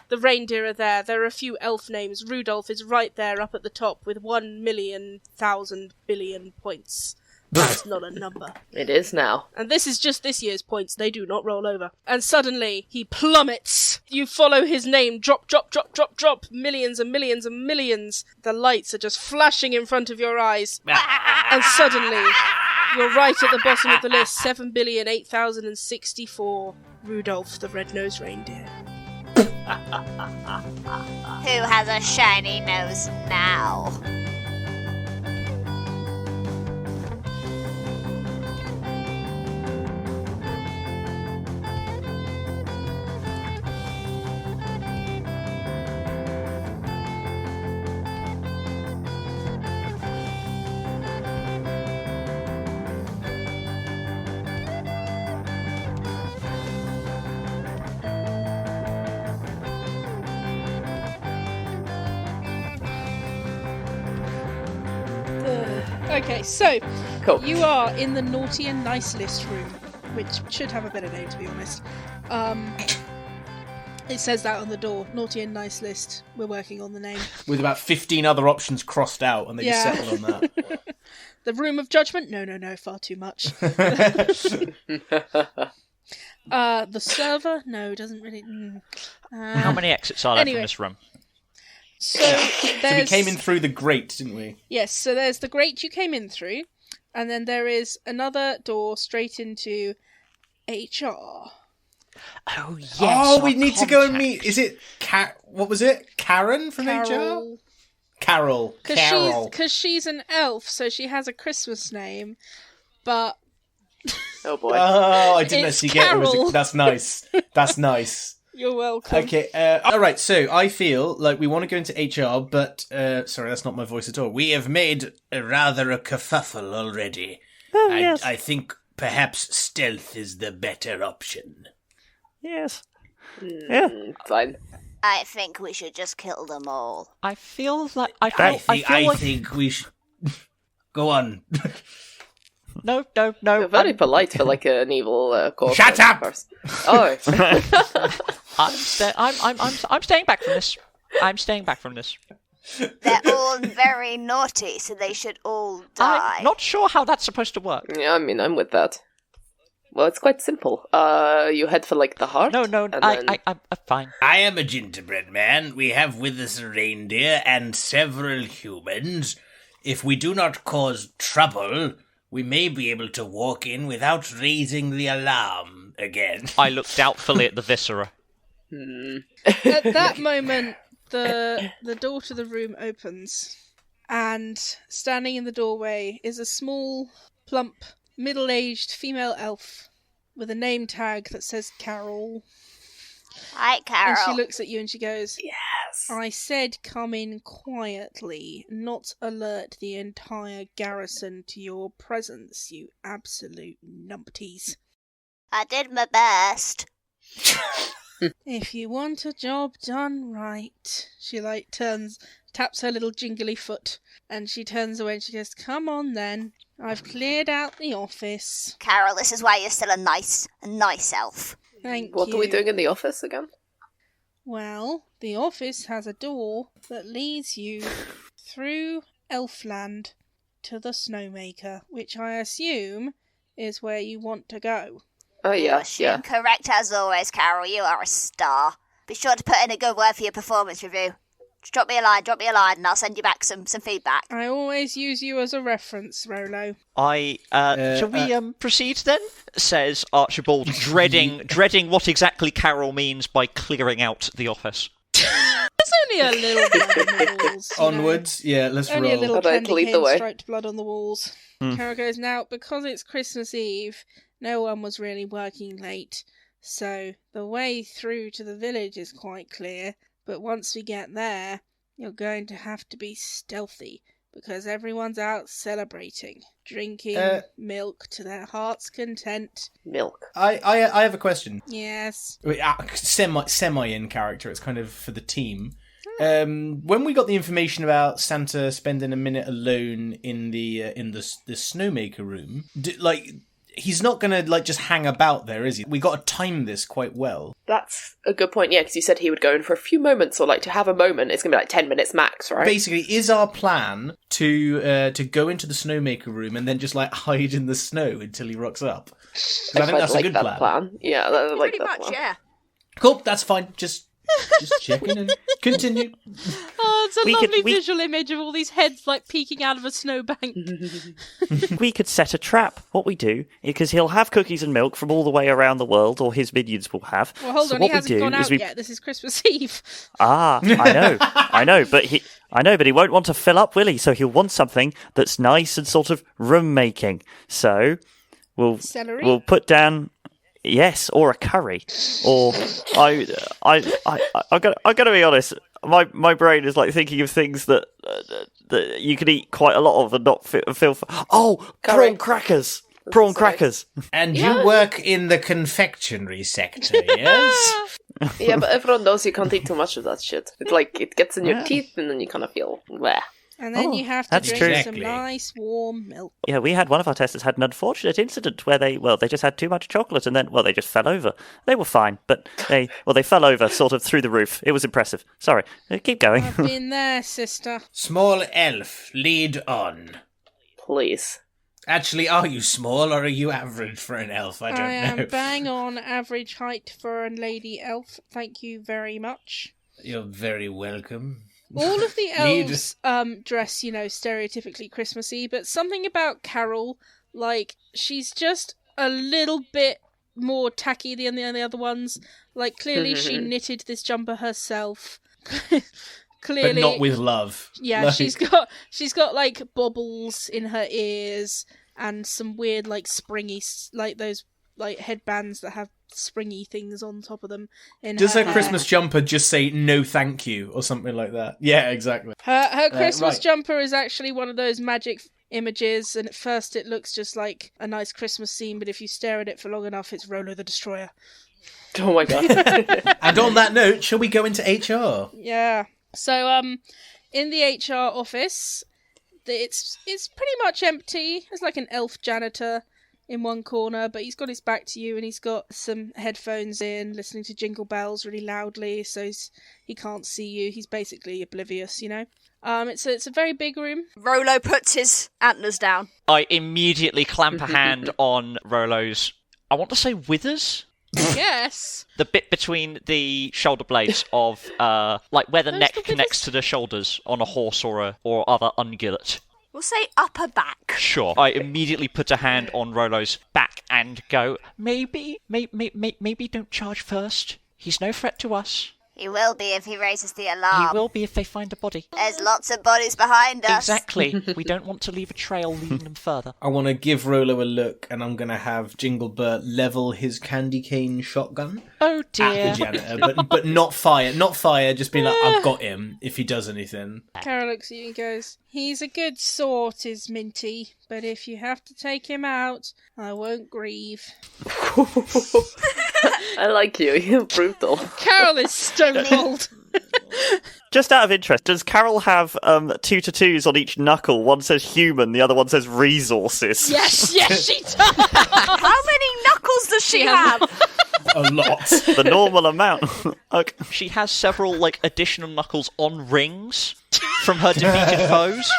the reindeer are there. There are a few elf names. Rudolph is right there up at the top with 1,000,000,000,000,000,000 points. That's not a number. It is now. And this is just this year's points. They do not roll over. And suddenly, he plummets. You follow his name. Drop, drop, drop, drop, drop. Millions and millions and millions. The lights are just flashing in front of your eyes. And suddenly, you're right at the bottom of the list. 7,008,064. Rudolph the Red-Nosed Reindeer. Who has a shiny nose now? Okay, so Cool. you are in the naughty and nice list room, which should have a better name, to be honest. It says that on the door, naughty and nice list. We're working on the name. With about 15 other options crossed out, and they just settled on that. The Room of Judgment? No, far too much. The server? No, doesn't really... How many exits are there from this room? So we came in through the grate, didn't we? Yes, so there's the grate you came in through, and then there is another door straight into HR. Oh, yes. Oh, we need to go and meet... Is it... what was it? Karen from HR? Carol. Because she's an elf, so she has a Christmas name, but... Oh, boy. Oh, I didn't actually get Carol. it. That's nice. That's nice. You're welcome. Okay, alright, so I feel like we want to go into HR, but, sorry, that's not my voice at all. We have made rather a kerfuffle already. Oh, yes. I think perhaps stealth is the better option. Yes. Yeah. Fine. I think we should just kill them all. I feel like I think we should... Go on. No. You're very polite for like an evil corporate Shut up! person. Oh. I'm staying back from this. I'm staying back from this. They're all very naughty, so they should all die. I'm not sure how that's supposed to work. Yeah, I mean, I'm with that. Well, it's quite simple. You head for like the heart. No, and I'm then... fine. I am a gingerbread man. We have with us a reindeer and several humans. If we do not cause trouble, we may be able to walk in without raising the alarm again. I look doubtfully at the viscera. At that moment, the door to the room opens, and standing in the doorway is a small, plump, middle-aged female elf with a name tag that says Carol. Hi, Carol. And she looks at you and she goes, Yes. I said come in quietly, not alert the entire garrison to your presence, you absolute numpties. I did my best. If you want a job done right, she taps her little jingly foot, and she turns away and she goes, come on then, I've cleared out the office. Carol, this is why you're still a nice elf. Thank you. What are we doing in the office again? Well, the office has a door that leads you through Elfland to the Snowmaker, which I assume is where you want to go. Oh, yeah, yeah. Correct as always, Carol. You are a star. Be sure to put in a good word for your performance review. Just drop me a line, and I'll send you back some feedback. I always use you as a reference, Rolo. Shall we proceed then? Says Archibald, dreading what exactly Carol means by clearing out the office. There's only a little blood on the walls. Onwards, yeah, let's only roll. A little Alright, candy lead the cane way. striped blood on the walls. Carol goes, now, because it's Christmas Eve, no one was really working late, so the way through to the village is quite clear, but once we get there, you're going to have to be stealthy, because everyone's out celebrating, drinking milk to their heart's content. Milk. I have a question. Yes. Semi in character. It's kind of for the team. When we got the information about Santa spending a minute alone in the snowmaker room, he's not gonna just hang about there, is he? We got to time this quite well. That's a good point, yeah, because you said he would go in for a few moments, or to have a moment. It's gonna be 10 minutes max, right? Basically, is our plan to go into the snowmaker room and then just hide in the snow until he rocks up? Because I think that's a good plan. Yeah, I like Pretty that much, plan. yeah. Cool, that's fine. Just checking in. Continue. Oh, it's a lovely visual image of all these heads peeking out of a snowbank. We could set a trap. What we do, because he'll have cookies and milk from all the way around the world, or his minions will have. Well, hold on, he hasn't gone out yet. This is Christmas Eve. Ah, I know, but he won't want to fill up, will he? So he'll want something that's nice and sort of room-making. So we'll put down. Yes, or a curry, or I gotta be honest. My brain is thinking of things that you can eat quite a lot of and not feel. Prawn crackers. Prawn crackers. And you work in the confectionery sector, yes? Yeah, but everyone knows you can't eat too much of that shit. It's it gets in your teeth, and then you kind of feel bleh. And then you have to drink true. some nice warm milk. Yeah, we had one of our testers had an unfortunate incident where they just had too much chocolate and then, they just fell over. They were fine, but they fell over sort of through the roof. It was impressive. Sorry, keep going. I've been there, sister. Small elf, lead on. Please. Actually, are you small or are you average for an elf? I don't know. I am bang on average height for a lady elf. Thank you very much. You're very welcome. All of the elves dress, stereotypically Christmassy, but something about Carol, she's just a little bit more tacky than the other ones. Clearly she knitted this jumper herself. Clearly, but not with love. Yeah, she's got baubles in her ears and some weird springy those headbands that have springy things on top of them. Does her Christmas jumper just say no thank you or something like that? Yeah, exactly. Her Christmas jumper is actually one of those magic images, and at first it looks just like a nice Christmas scene, but if you stare at it for long enough, it's Rolo the Destroyer. Oh my god. And on that note, shall we go into HR? Yeah. So, in the HR office, it's pretty much empty. There's like an elf janitor in one corner, but he's got his back to you and he's got some headphones in, listening to Jingle Bells really loudly, so he can't see you. He's basically oblivious, you know. It's a very big room. Rolo puts his antlers down. I immediately clamp a hand on Rolo's, I want to say withers? Yes. The bit between the shoulder blades of, like where the Those neck the connects to the shoulders on a horse or other ungulate. We'll say upper back. Sure. I immediately put a hand on Rolo's back and go, maybe don't charge first. He's no threat to us. He will be if he raises the alarm. He will be if they find a body. There's lots of bodies behind us. Exactly. We don't want to leave a trail leading them further. I want to give Rolo a look, and I'm going to have Jinglebert level his candy cane shotgun Oh dear. at the janitor, but not fire. Not fire, just being like, I've got him if he does anything. Carol looks at you and goes, he's a good sort, is Minty, but if you have to take him out, I won't grieve. I like you. You're brutal. Carol is stone cold. Just out of interest, does Carol have 2 tattoos on each knuckle? One says human, the other one says resources. Yes, she does. How many knuckles does she have? A lot. The normal amount. Okay. She has several, additional knuckles on rings from her defeated foes.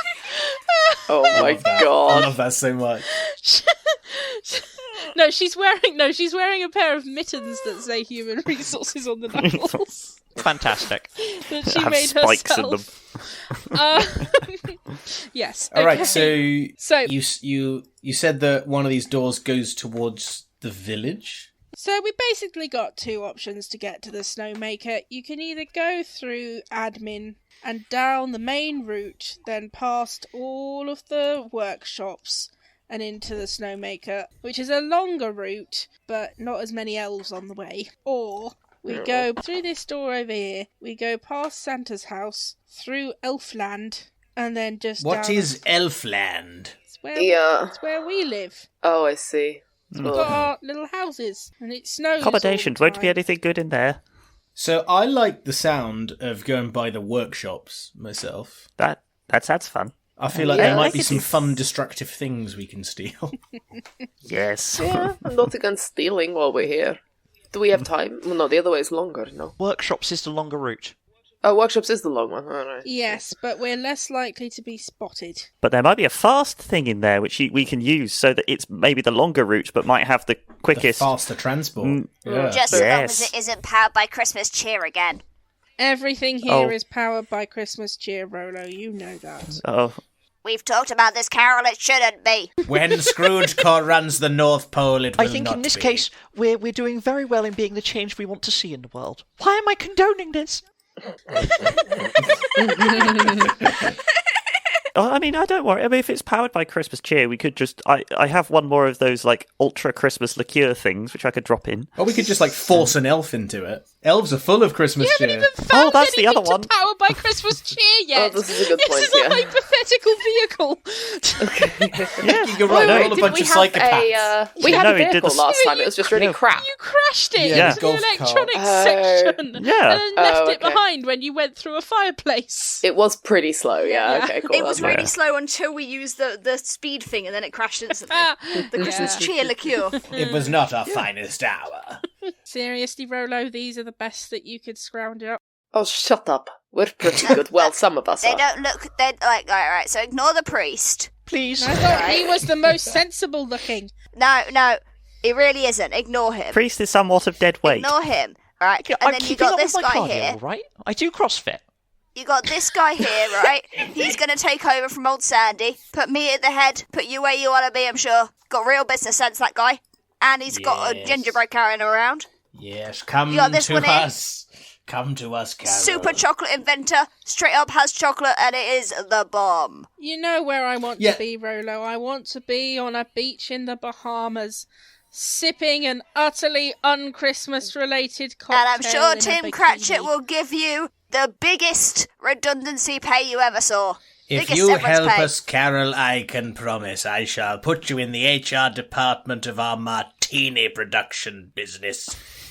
Oh my I god. love that so much. No, she's wearing a pair of mittens that say human resources on the knuckles. Fantastic. That she Have made spikes herself. in them. Yes. All right, okay. so you said that one of these doors goes towards the village. So we basically got two options to get to the Snowmaker. You can either go through admin and down the main route, then past all of the workshops and into the Snowmaker, which is a longer route, but not as many elves on the way. Or we go through this door over here, we go past Santa's house, through Elfland, and then just What down... is Elfland? It's where we live. Oh, I see. We've got our little houses, and it snows. Accommodations, all the won't be time. anything good in there. So I like the sound of going by the workshops myself. That sounds fun. I feel like Yeah, there I might be could some do- fun, destructive things we can steal. Yes. Yeah, I'm not against stealing while we're here. Do we have time? Well, no, the other way is longer, no. Workshops is the longer route. Oh, workshops is the long one. All right. Yes, but we're less likely to be spotted. But there might be a fast thing in there which we can use so that it's maybe the longer route but might have the The quickest. faster transport. Yeah. Just as long Yes. as it isn't powered by Christmas cheer again. Everything here Oh. is powered by Christmas cheer, Rolo. You know that. Oh, We've talked about this, Carol. It shouldn't be. When Scrooge runs the North Pole, it will I think not in this be. case, we're doing very well in being the change we want to see in the world. Why am I condoning this? Oh, I mean, don't worry. I mean, if it's powered by Christmas cheer, we could just... I have one more of those, ultra Christmas liqueur things, which I could drop in. Or we could just, force an elf into it. Elves are full of Christmas You cheer. haven't even found that's the anything other one. to power by Christmas cheer yet. Oh, this is a good point, This is a yeah. hypothetical vehicle. Yeah, You're right, Wait, we're all a did bunch we of have psychopaths. we had No, a it did vehicle the- last time. It was just really crap. You crashed it Yeah, into the golf cart. electronics Oh. section. Yeah. And then left it okay. behind when you went through a fireplace. It was pretty slow, yeah. Yeah. Okay, cool. It was that's really slow until we used the speed thing, and then it crashed instantly. The Christmas cheer liqueur. It was not our finest hour. Seriously, Rolo, these are the best that you could scrounge up. Oh, shut up. We're pretty good. Well, some of us They are. don't look. They're like, alright, so ignore the priest. Please. I thought he was the most sensible looking. No, he really isn't. Ignore him. Priest is somewhat of dead weight. Ignore him. Alright, I'm and then you keeping got up this with my guy cardio, here. right? I do CrossFit. You got this guy here, right? He's gonna take over from old Sandy. Put me at the head. Put you where you wanna be, I'm sure. Got real business sense, that guy. And he's got a Yes. gingerbread carrying around. Yes, come You got this to one here? us. Come to us, Carol. Super chocolate inventor. Straight up has chocolate, and it is the bomb. You know where I want Yeah. to be, Rolo. I want to be on a beach in the Bahamas, sipping an utterly un-Christmas related cocktail. And I'm sure in a Tim bikini. Cratchit will give you the biggest redundancy pay you ever saw. If Biggest you severance help pay. us, Carol, I can promise I shall put you in the HR department of our martini production business.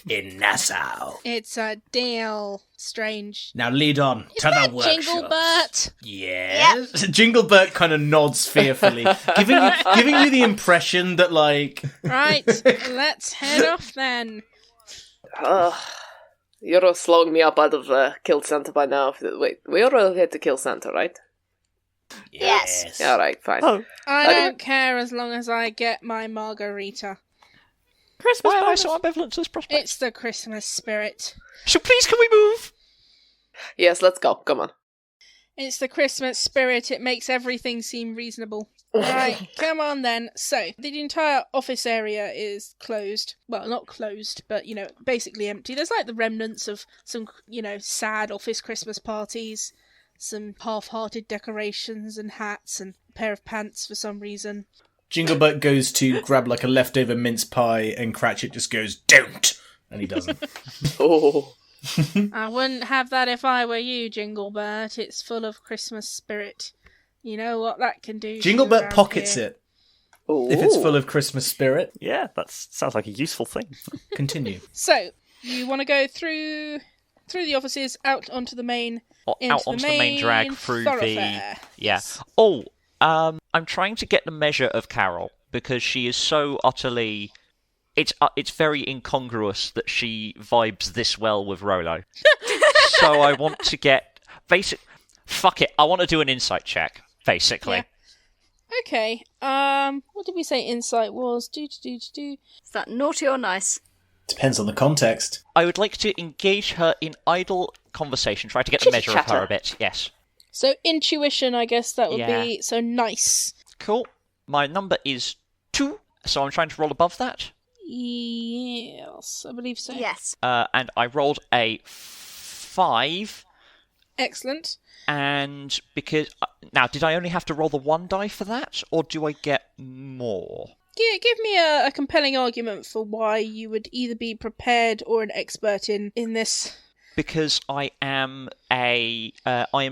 in Nassau. It's a deal. Strange. Now lead on to the workshop. Jinglebert? Yes. Yep. Jinglebert kind of nods fearfully, giving you the impression that, like... Right, let's head off then. You're all slowing me up out of Kill Santa by now. Wait, we all had to kill Santa, right? Yes. Alright, fine. Oh, I don't care as long as I get my margarita. Christmas. Why am I so ambivalent to this prospect? It's the Christmas spirit. So please, can we move? Yes, let's go. Come on. It's the Christmas spirit. It makes everything seem reasonable. Right, come on then. So, the entire office area is closed. Well, not closed, but, basically empty. There's like the remnants of some, sad office Christmas parties. Some half-hearted decorations and hats and a pair of pants for some reason. Jinglebert goes to grab like a leftover mince pie and Cratchit just goes, "Don't!" And he doesn't. Oh. I wouldn't have that if I were you, Jinglebert. It's full of Christmas spirit. You know what that can do. Jinglebert pockets here. it. If it's full of Christmas spirit. yeah, that sounds like a useful thing. Continue. So, you want to go through the offices, out onto the main... Out onto the main drag through thoroughfare. Yeah. Oh, I'm trying to get the measure of Carol because she is so utterly. It's very incongruous that she vibes this well with Rolo. So I want to get Fuck it. I want to do an insight check. Basically. Yeah. Okay. What did we say insight was? Is that naughty or nice? Depends on the context. I would like to engage her in idle conversation, try to get the measure of her a bit. Yes. So intuition, I guess that would be so nice. Cool. My number is 2, so I'm trying to roll above that. Yes, I believe so. Yes. And I rolled a 5. Excellent. And because... now, did I only have to roll the 1 die for that, or do I get more? Yeah, give me a compelling argument for why you would either be prepared or an expert in this. Because I am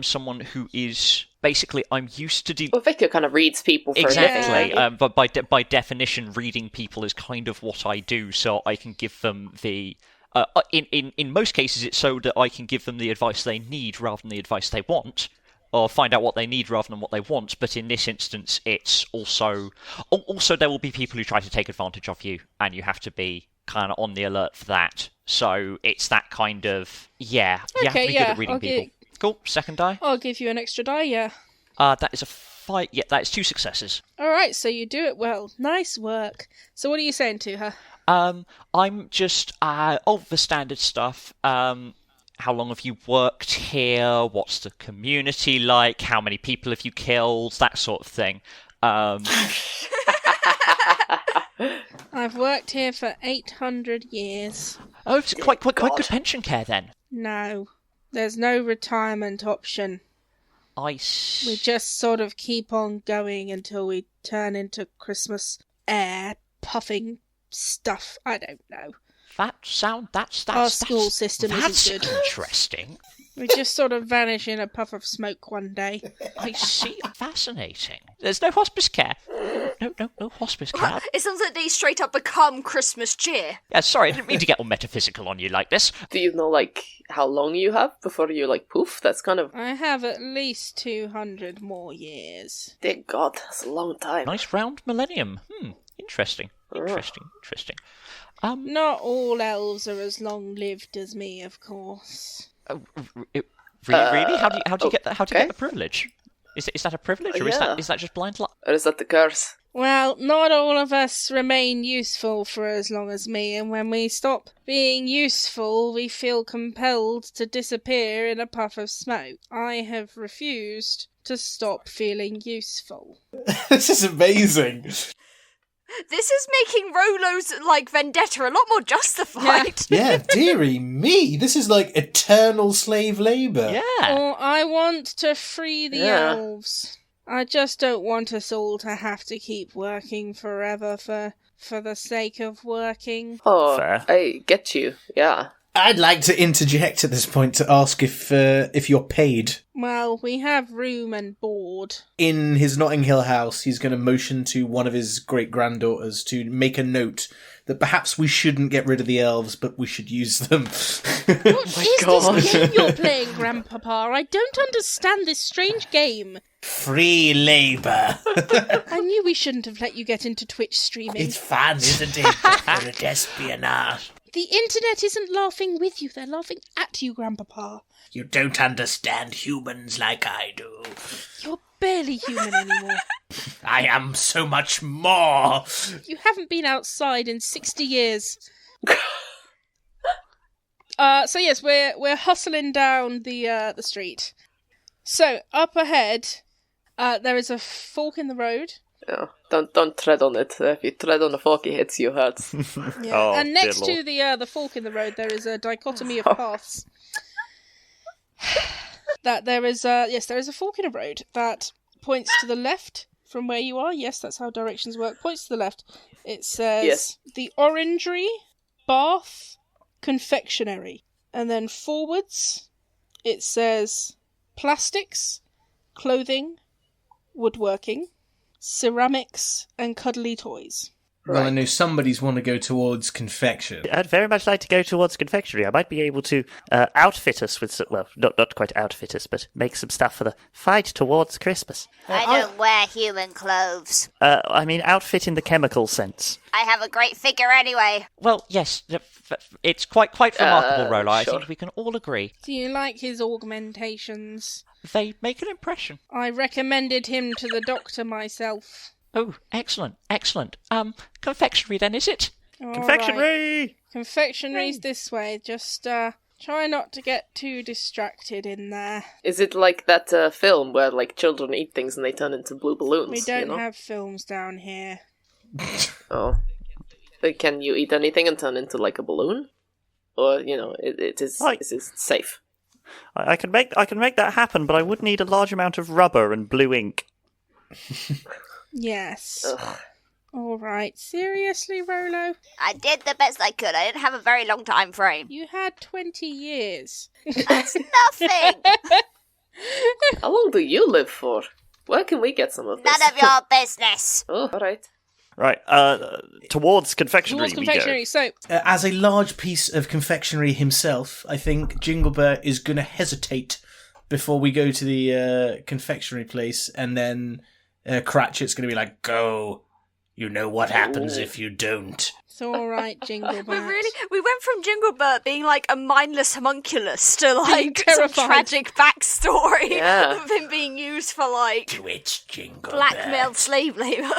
someone who is basically I'm used to Well, Victor kind of reads people for exactly. a living. But by definition, reading people is kind of what I do, so I can give them the. In most cases, it's so that I can give them the advice they need rather than the advice they want, or find out what they need rather than what they want. But in this instance, it's also there will be people who try to take advantage of you, and you have to be kind of on the alert for that. So it's that kind of you have to be good at reading people. Cool. Second die. I'll give you an extra die. Yeah. That is a 5. Yeah, that is 2 successes. All right, so you do it well. Nice work. So what are you saying to her? I'm just the standard stuff. How long have you worked here? What's the community like? How many people have you killed? That sort of thing. I've worked here for 800 years. Oh, it's quite good pension care then. No, there's no retirement option. I see. We just sort of keep on going until we turn into Christmas air puffing stuff. I don't know. That's our school system isn't good. Interesting. We just sort of vanish in a puff of smoke one day. I see. Fascinating. There's no hospice care. No hospice care. It sounds like they straight up become Christmas cheer. Yeah, sorry, I didn't mean to get all metaphysical on you like this. Do you know, how long you have before you, poof? That's kind of... I have at least 200 more years. Dear God, that's a long time. Nice round millennium. Interesting. Not all elves are as long-lived as me, of course. Really? How do you get that? How do you get the privilege? Is that a privilege, or is that just blind luck? Or is that the curse? Well, not all of us remain useful for as long as me, and when we stop being useful, we feel compelled to disappear in a puff of smoke. I have refused to stop feeling useful. This is amazing. This is making Rolo's, vendetta a lot more justified. Yeah, dearie me. This is like eternal slave labour. Yeah. Well, I want to free the elves. I just don't want us all to have to keep working forever for the sake of working. Oh, Fair. I get you, yeah. I'd like to interject at this point to ask if you're paid. Well, we have room and board. In his Notting Hill house, he's going to motion to one of his great-granddaughters to make a note that perhaps we shouldn't get rid of the elves, but we should use them. What is this game you're playing, Grandpapa? I don't understand this strange game. Free labour. I knew we shouldn't have let you get into Twitch streaming. It's fun, isn't it? For a espionage. The internet isn't laughing with you, they're laughing at you, Grandpapa. You don't understand humans like I do. You're barely human anymore. I am so much more. You haven't been outside in 60 years. So yes, we're hustling down the street. So up ahead, there is a fork in the road. Oh, don't tread on it. If you tread on the fork, it hits you hurts. Yeah. Oh, and next dear to the fork in the road, there is a dichotomy of paths. That there is a fork in a road that points to the left from where you are. Yes, that's how directions work. Points to the left. It says the Orangery, Bath, Confectionery, and then forwards it says plastics, clothing, woodworking, ceramics, and cuddly toys. Well, I know somebody's want to go towards confection. I'd very much like to go towards confectionery. I might be able to outfit us with some, well, not quite outfit us, but make some stuff for the fight towards Christmas. I don't wear human clothes. I mean, outfit in the chemical sense. I have a great figure anyway. Well, yes, it's quite remarkable, Rolo. I sure. think we can all agree. Do you like his augmentations? They make an impression. I recommended him to the doctor myself. Oh, excellent. Confectionery then, is it? All Confectionery! right. Confectionery's this way. Just try not to get too distracted in there. Is it like that film where like children eat things and they turn into blue balloons? We don't you know? have films down here. Oh. But can you eat anything and turn into like a balloon? Or, it is safe. I can make that happen, but I would need a large amount of rubber and blue ink. Yes. Ugh. All right. Seriously, Rolo? I did the best I could. I didn't have a very long time frame. You had 20 years. That's nothing. How long do you live for? Where can we get some of this? None of your business. Oh, alright. Right, towards confectionery Towards confectionery. So, As a large piece of confectionery himself, I think Jinglebert is going to hesitate before we go to the confectionery place, and then Cratchit's going to be like, Go. You know what happens if you don't. it's all right, Jinglebert. We went from Jinglebert being like a mindless homunculus to like some terrified. tragic backstory Yeah. of him being used for like To its Jinglebert. blackmailed slave labour.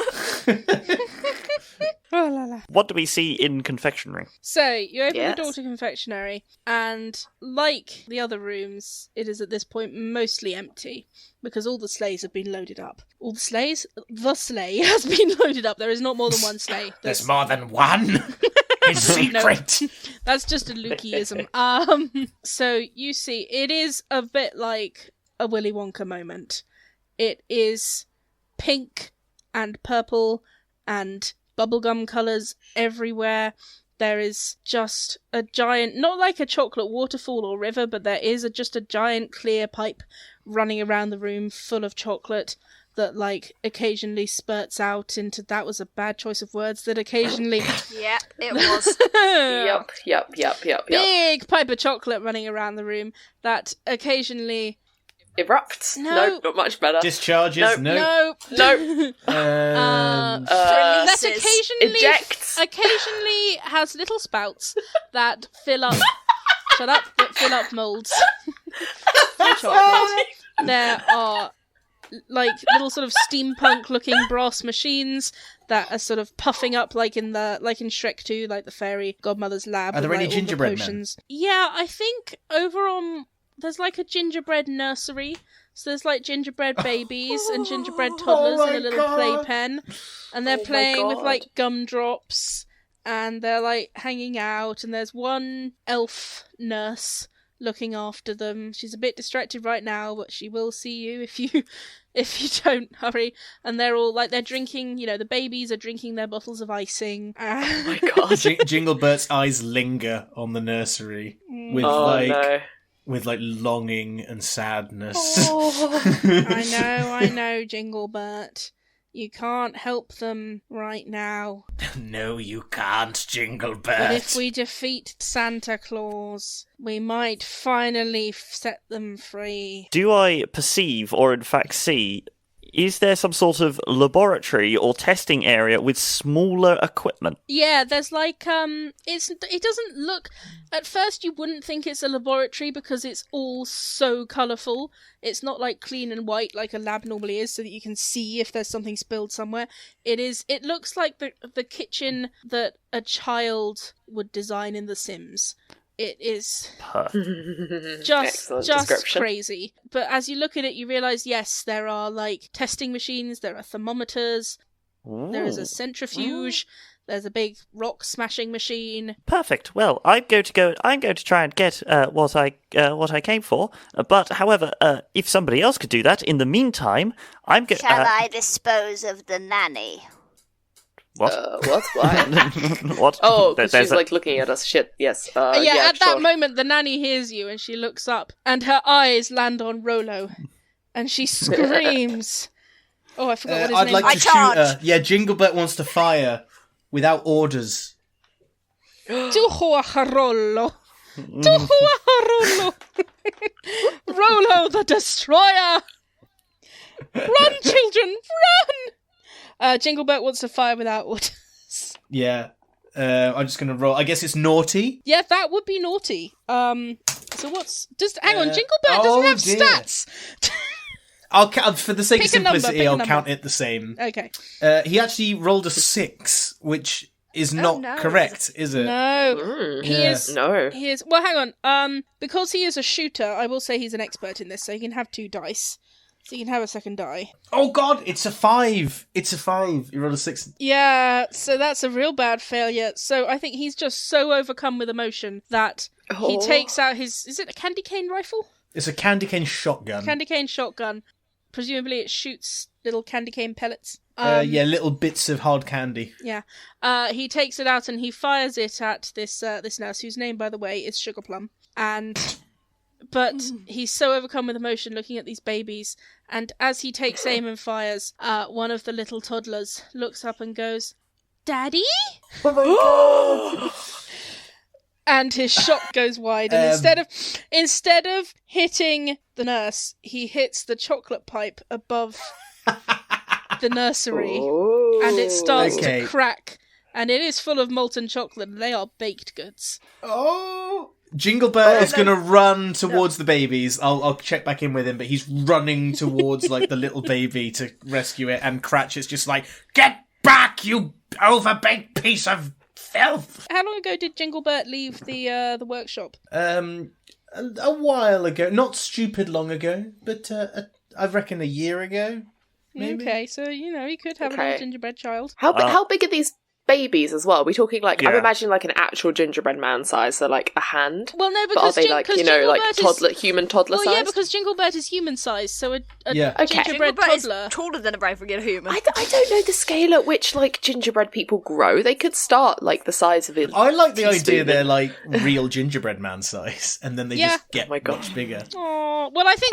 Oh, la, la. What do we see in confectionery? So, you open Yes. the door to confectionery, and like the other rooms, it is at this point mostly empty, because all the sleighs have been loaded up. All the sleighs? The sleigh has been loaded up. There is not more than one sleigh. There's more than one. It's secret. That's just a Lukiism. So you see, it is a bit like a Willy Wonka moment. It is pink and purple and bubblegum colours everywhere. There is just a giant, not like a chocolate waterfall or river, but there is just a giant clear pipe running around the room full of chocolate that, like, occasionally spurts out into, that was a bad choice of words, that occasionally... Yeah, it was. Yep. Big pipe of chocolate running around the room that occasionally... Erupts. No. Nope, not much better. discharges? Nope. No. Nope. That ejects. Occasionally has little spouts that fill up... Shut up. That fill up moulds. For chocolate. There are... like little sort of steampunk looking brass machines that are sort of puffing up like in Shrek 2, like the fairy godmother's lab. Are there with, any like, all the gingerbread men? potions. Yeah, I think over on there's like a gingerbread nursery. So there's like gingerbread babies and gingerbread toddlers in a little playpen. And they're playing with like gumdrops and they're like hanging out, and there's one elf nurse looking after them. She's a bit distracted right now, but she will see you if you don't hurry. And they're all like, they're drinking, the babies are drinking their bottles of icing. Oh my god. Jinglebert's eyes linger on the nursery. with no. with like longing and sadness. Oh, I know, Jinglebert. You can't help them right now. No, you can't, Gingerbread. But if we defeat Santa Claus, we might finally set them free. Do I perceive, or in fact see, is there some sort of laboratory or testing area with smaller equipment? Yeah, there's like, it doesn't look, at first you wouldn't think it's a laboratory because it's all so colourful. It's not like clean and white like a lab normally is so that you can see if there's something spilled somewhere. It looks like the kitchen that a child would design in The Sims. It is just crazy. But as you look at it, you realise, yes, there are like testing machines, there are thermometers, there is a centrifuge, there's a big rock smashing machine. Perfect. Well, I'm going to try and get what I came for. But however, if somebody else could do that in the meantime, I'm going. Shall I dispose of the nanny? What? What? Why? What? Oh, she's like looking at us. Shit. Yes. At sure. that moment, the nanny hears you and she looks up, and her eyes land on Rolo, and she screams. Oh, I forgot what his I'd name like is. to shoot her. Yeah, Jinglebert wants to fire without orders. Rolo. Rolo the Destroyer! Run, children, run! Jinglebert wants to fire without orders. Yeah. I'm just going to roll. I guess it's naughty. Yeah, that would be naughty. So what's... hang on, Jinglebert doesn't have stats! I'll for the sake of Pick a number, simplicity, I'll count it the same. Okay. He actually rolled a 6, which is not correct, is it? No. He is... No. He is... Well, hang on. Because he is a shooter, I will say he's an expert in this, so he can have 2 dice. So you can have a second die. Oh god, it's a 5. It's a 5. You rolled a 6. Yeah, so that's a real bad failure. So I think he's just so overcome with emotion that he takes out his... Is it a candy cane rifle? It's a candy cane shotgun. Candy cane shotgun. Presumably it shoots little candy cane pellets. Yeah, little bits of hard candy. Yeah. He takes it out and he fires it at this nurse, whose name, by the way, is Sugarplum. But he's so overcome with emotion looking at these babies, and as he takes aim and fires, one of the little toddlers looks up and goes, "Daddy?" Oh my god! And his shot goes wide, and instead of hitting the nurse, he hits the chocolate pipe above the nursery, and it starts to crack, and it is full of molten chocolate, and they are baked goods. Oh! Jinglebert is going to run towards the babies. I'll check back in with him, but he's running towards like the little baby to rescue it, and Cratchit's just like, "Get back, you overbaked piece of filth!" How long ago did Jinglebert leave the workshop? A while ago, not stupid long ago, but I reckon a year ago. Maybe. Okay, so he could have a little gingerbread child. How big are these babies as well? Are we talking like I'm imagining like an actual gingerbread man size, so like a hand. Well, no, but are because they like human toddler size? Well, yeah, because Jinglebert is human size, so a gingerbread Jinglebert toddler is taller than a regular human. I don't know the scale at which like gingerbread people grow. They could start like the size of it. I like the idea they're like real gingerbread man size, and then they just get much bigger. Oh, well, I think.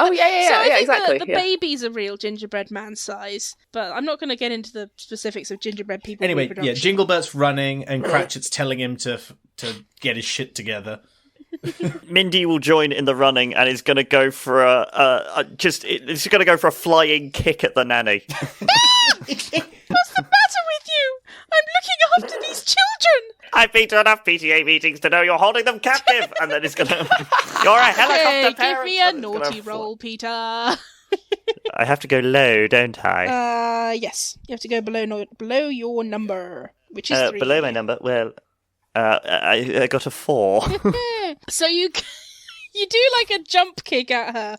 Exactly. The babies are real gingerbread man size, but I'm not going to get into the specifics of gingerbread people. Anyway, Jinglebert's running, and Cratchit's telling him to get his shit together. Mindy will join in the running and is going to go for she's going to go for a flying kick at the nanny. What's the matter with you? I'm looking after these children. I've been to enough PTA meetings to know you're holding them captive, and then it's going to. You're a helicopter parent. Give me a naughty roll, Peter. I have to go low, don't I? Yes. You have to go below your number, which is 3. Below my number? Well, I got a 4. So you do like a jump kick at her.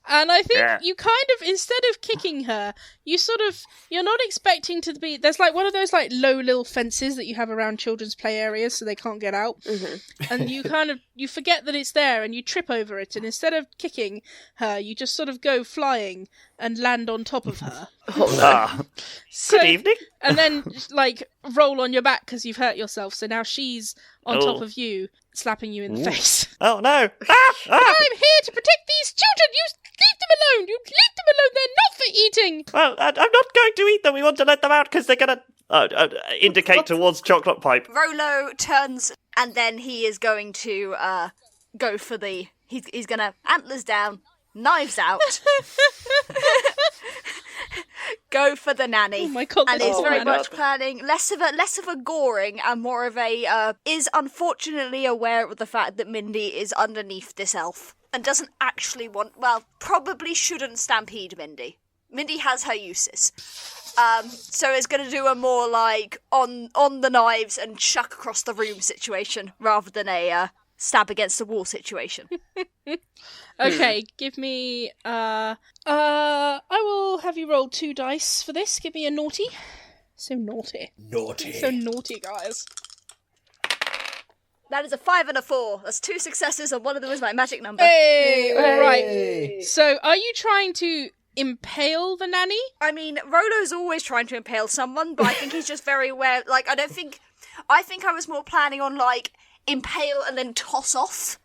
And I think you kind of, instead of kicking her, you're not expecting to be, there's like one of those like low little fences that you have around children's play areas so they can't get out. Mm-hmm. And you forget that it's there and you trip over it. And instead of kicking her, you just sort of go flying and land on top of her. Good evening. And then like roll on your back because you've hurt yourself. So now she's on top of you, slapping you in the face. Oh no! I'm here to protect these children. You leave them alone. You leave them alone. They're not for eating. Well, I'm not going to eat them. We want to let them out because they're gonna indicate towards chocolate pipe. Rolo turns, and then he is going to go for the. He's gonna antlers down, knives out. Go for the nanny. Oh my god! And is very much planning less of a goring and more of a is unfortunately aware of the fact that Mindy is underneath this elf and doesn't actually probably shouldn't stampede Mindy. Mindy has her uses. So it's going to do a more like on the knives and chuck across the room situation rather than a stab against the wall situation. Okay, give me I will have you roll 2 dice for this. Give me a naughty. So naughty. So naughty, guys. That is a 5 and a 4. That's 2 successes and one of them is my magic number. Hey! Alright. So are you trying to impale the nanny? I mean, Rolo's always trying to impale someone, but I think he's just very aware. Like, I think I was more planning on, like, impale and then toss off.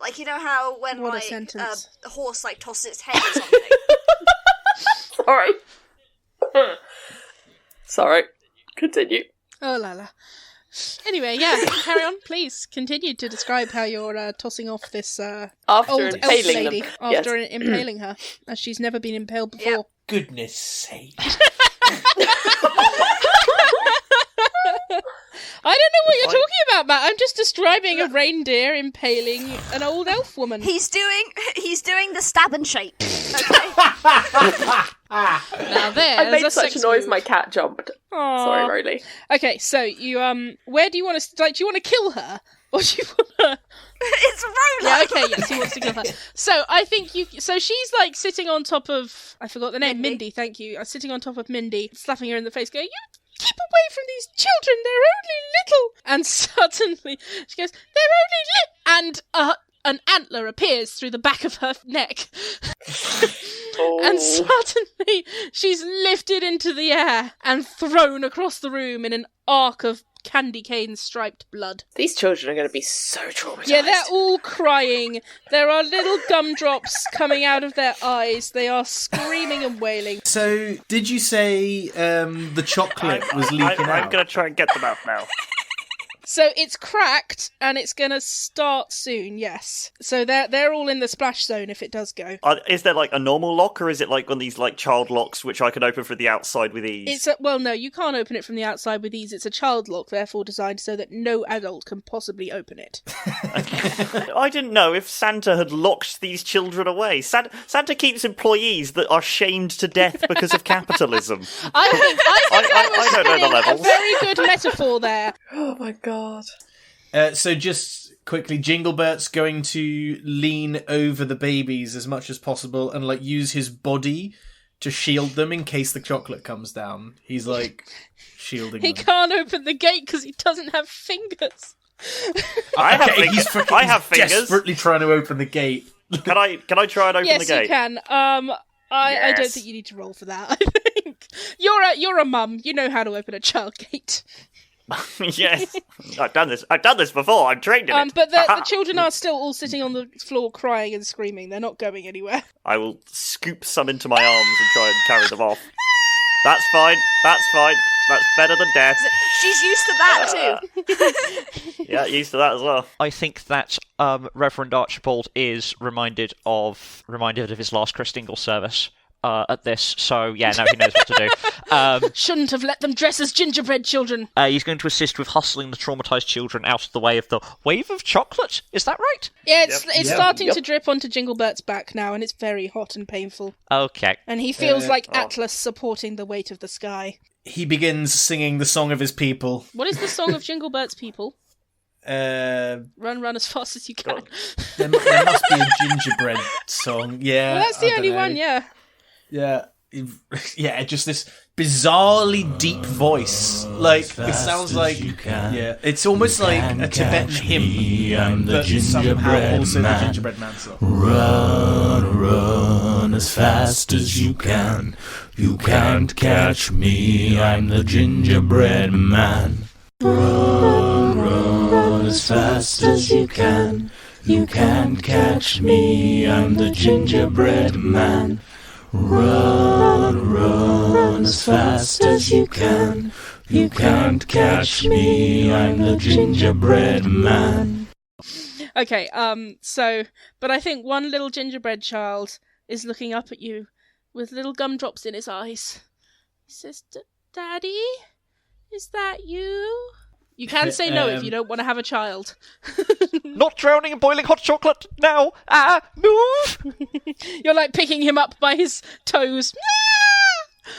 Like, you know how when, what like, a sentence. A horse, like, tosses its head or something? Sorry. Sorry. Continue. Oh, la la. Anyway, yeah, carry on, please. Continue to describe how you're tossing off this old elf lady after impaling her, as she's never been impaled before. Yep. Goodness sake. I don't know what you're talking about, Matt. I'm just describing a reindeer impaling an old elf woman. He's doing the stab and shake. Okay. Now there, I made such a noise my cat jumped. Aww. Sorry, Rolly. Okay, so you where do you want to do you want to kill her? Or do you want to... It's Rolo! Yeah, okay, yes, he wants to kill her. So I think so she's like sitting on top of, I forgot the name, Mindy, thank you. Sitting on top of Mindy, slapping her in the face, going, "You keep away from these children, they're only little." And suddenly she goes, "They're only little," and an antler appears through the back of her neck. And suddenly she's lifted into the air and thrown across the room in an arc of candy cane striped blood. These children are going to be so traumatized. Yeah, they're all crying. There are little gumdrops coming out of their eyes. They are screaming and wailing. So, did you say the chocolate was leaking out? I'm going to try and get them out now. So it's cracked, and it's going to start soon, yes. So they're all in the splash zone if it does go. Is there like a normal lock, or is it like one of these like child locks which I can open from the outside with ease? Well, no, you can't open it from the outside with ease. It's a child lock, therefore designed so that no adult can possibly open it. I didn't know if Santa had locked these children away. Santa keeps employees that are shamed to death because of capitalism. I think I don't know the levels. A very good metaphor there. Oh my god. So just quickly, Jinglebert's going to lean over the babies as much as possible and like use his body to shield them in case the chocolate comes down. He's like shielding them. He can't open the gate because he doesn't have fingers. I have fingers. I have fingers. Desperately trying to open the gate. Can I try and open the gate? Yes, you can. I don't think you need to roll for that. I think you're a mum. You know how to open a child gate. Yes, I've done this before. I'm trained in it. But the children are still all sitting on the floor crying and screaming. They're not going anywhere. I will scoop some into my arms and try and carry them off. That's fine. That's better than death. She's used to that too. Yeah, used to that as well. I think that Reverend Archibald is reminded of his last Christingle service. At this, so yeah, now he knows what to do. Shouldn't have let them dress as gingerbread children. He's going to assist with hustling the traumatised children out of the way of the wave of chocolate. Is that right? Yeah, it's starting to drip onto Jinglebert's back now, and it's very hot and painful. Okay. And he feels like Atlas supporting the weight of the sky. He begins singing the song of his people. What is the song of Jinglebert's people? Run as fast as you can. There must be a gingerbread song. Yeah, well, that's the only one. Yeah. Yeah, just this bizarrely deep voice. Like, it sounds like, it's almost like a Tibetan hymn, but somehow also the Gingerbread Man song. Run, run as fast as you can. You can't catch me, I'm the gingerbread man. Run, run as fast as you can. You can't catch me, I'm the gingerbread man. Run, run as fast as you can. You can't catch me, I'm the gingerbread man. Okay, but I think one little gingerbread child is looking up at you with little gumdrops in his eyes. He says, Daddy, is that you? You can say no if you don't want to have a child. Not drowning in boiling hot chocolate now. Move. You're like picking him up by his toes.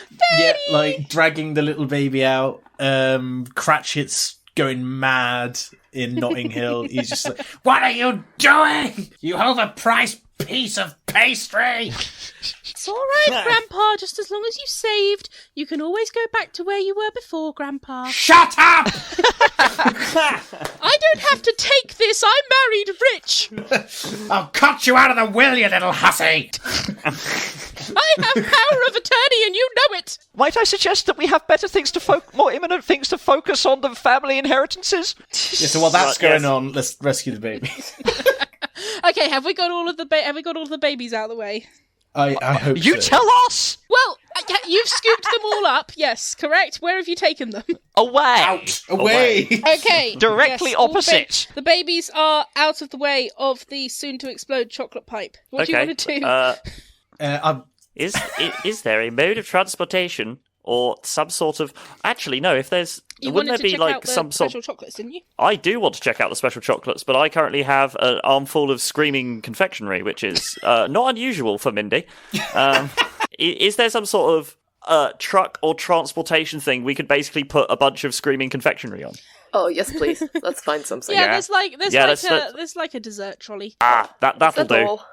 Daddy! Yeah, like dragging the little baby out. Cratchit's going mad in Notting Hill. He's just like, What are you doing? You overpriced piece of pastry! It's all right, Grandpa. Just as long as you saved, you can always go back to where you were before, Grandpa. Shut up! I don't have to take this. I'm married rich. I'll cut you out of the will, you little hussy! I have power of attorney, and you know it. Might I suggest that we have better things more imminent things to focus on than family inheritances? yeah, so while that's going on, let's rescue the baby. Okay, have we got all of the babies out of the way? I hope You so. tell us! Well, you've scooped them all up. Yes, correct. Where have you taken them? Away! Out! Away! Okay. Directly yes, all opposite. the babies are out of the way of the soon-to-explode chocolate pipe. What do you want to do? Is there a mode of transportation or some sort of... Actually, no, if there's... You wouldn't wanted there be to check like out the some sort special chocolates, didn't you? I do want to check out the special chocolates, but I currently have an armful of screaming confectionery, which is not unusual for Mindy. Is there some sort of truck or transportation thing we could basically put a bunch of screaming confectionery on? Oh, yes, please. Let's find something. Yeah, there's like a dessert trolley. That'll do. All.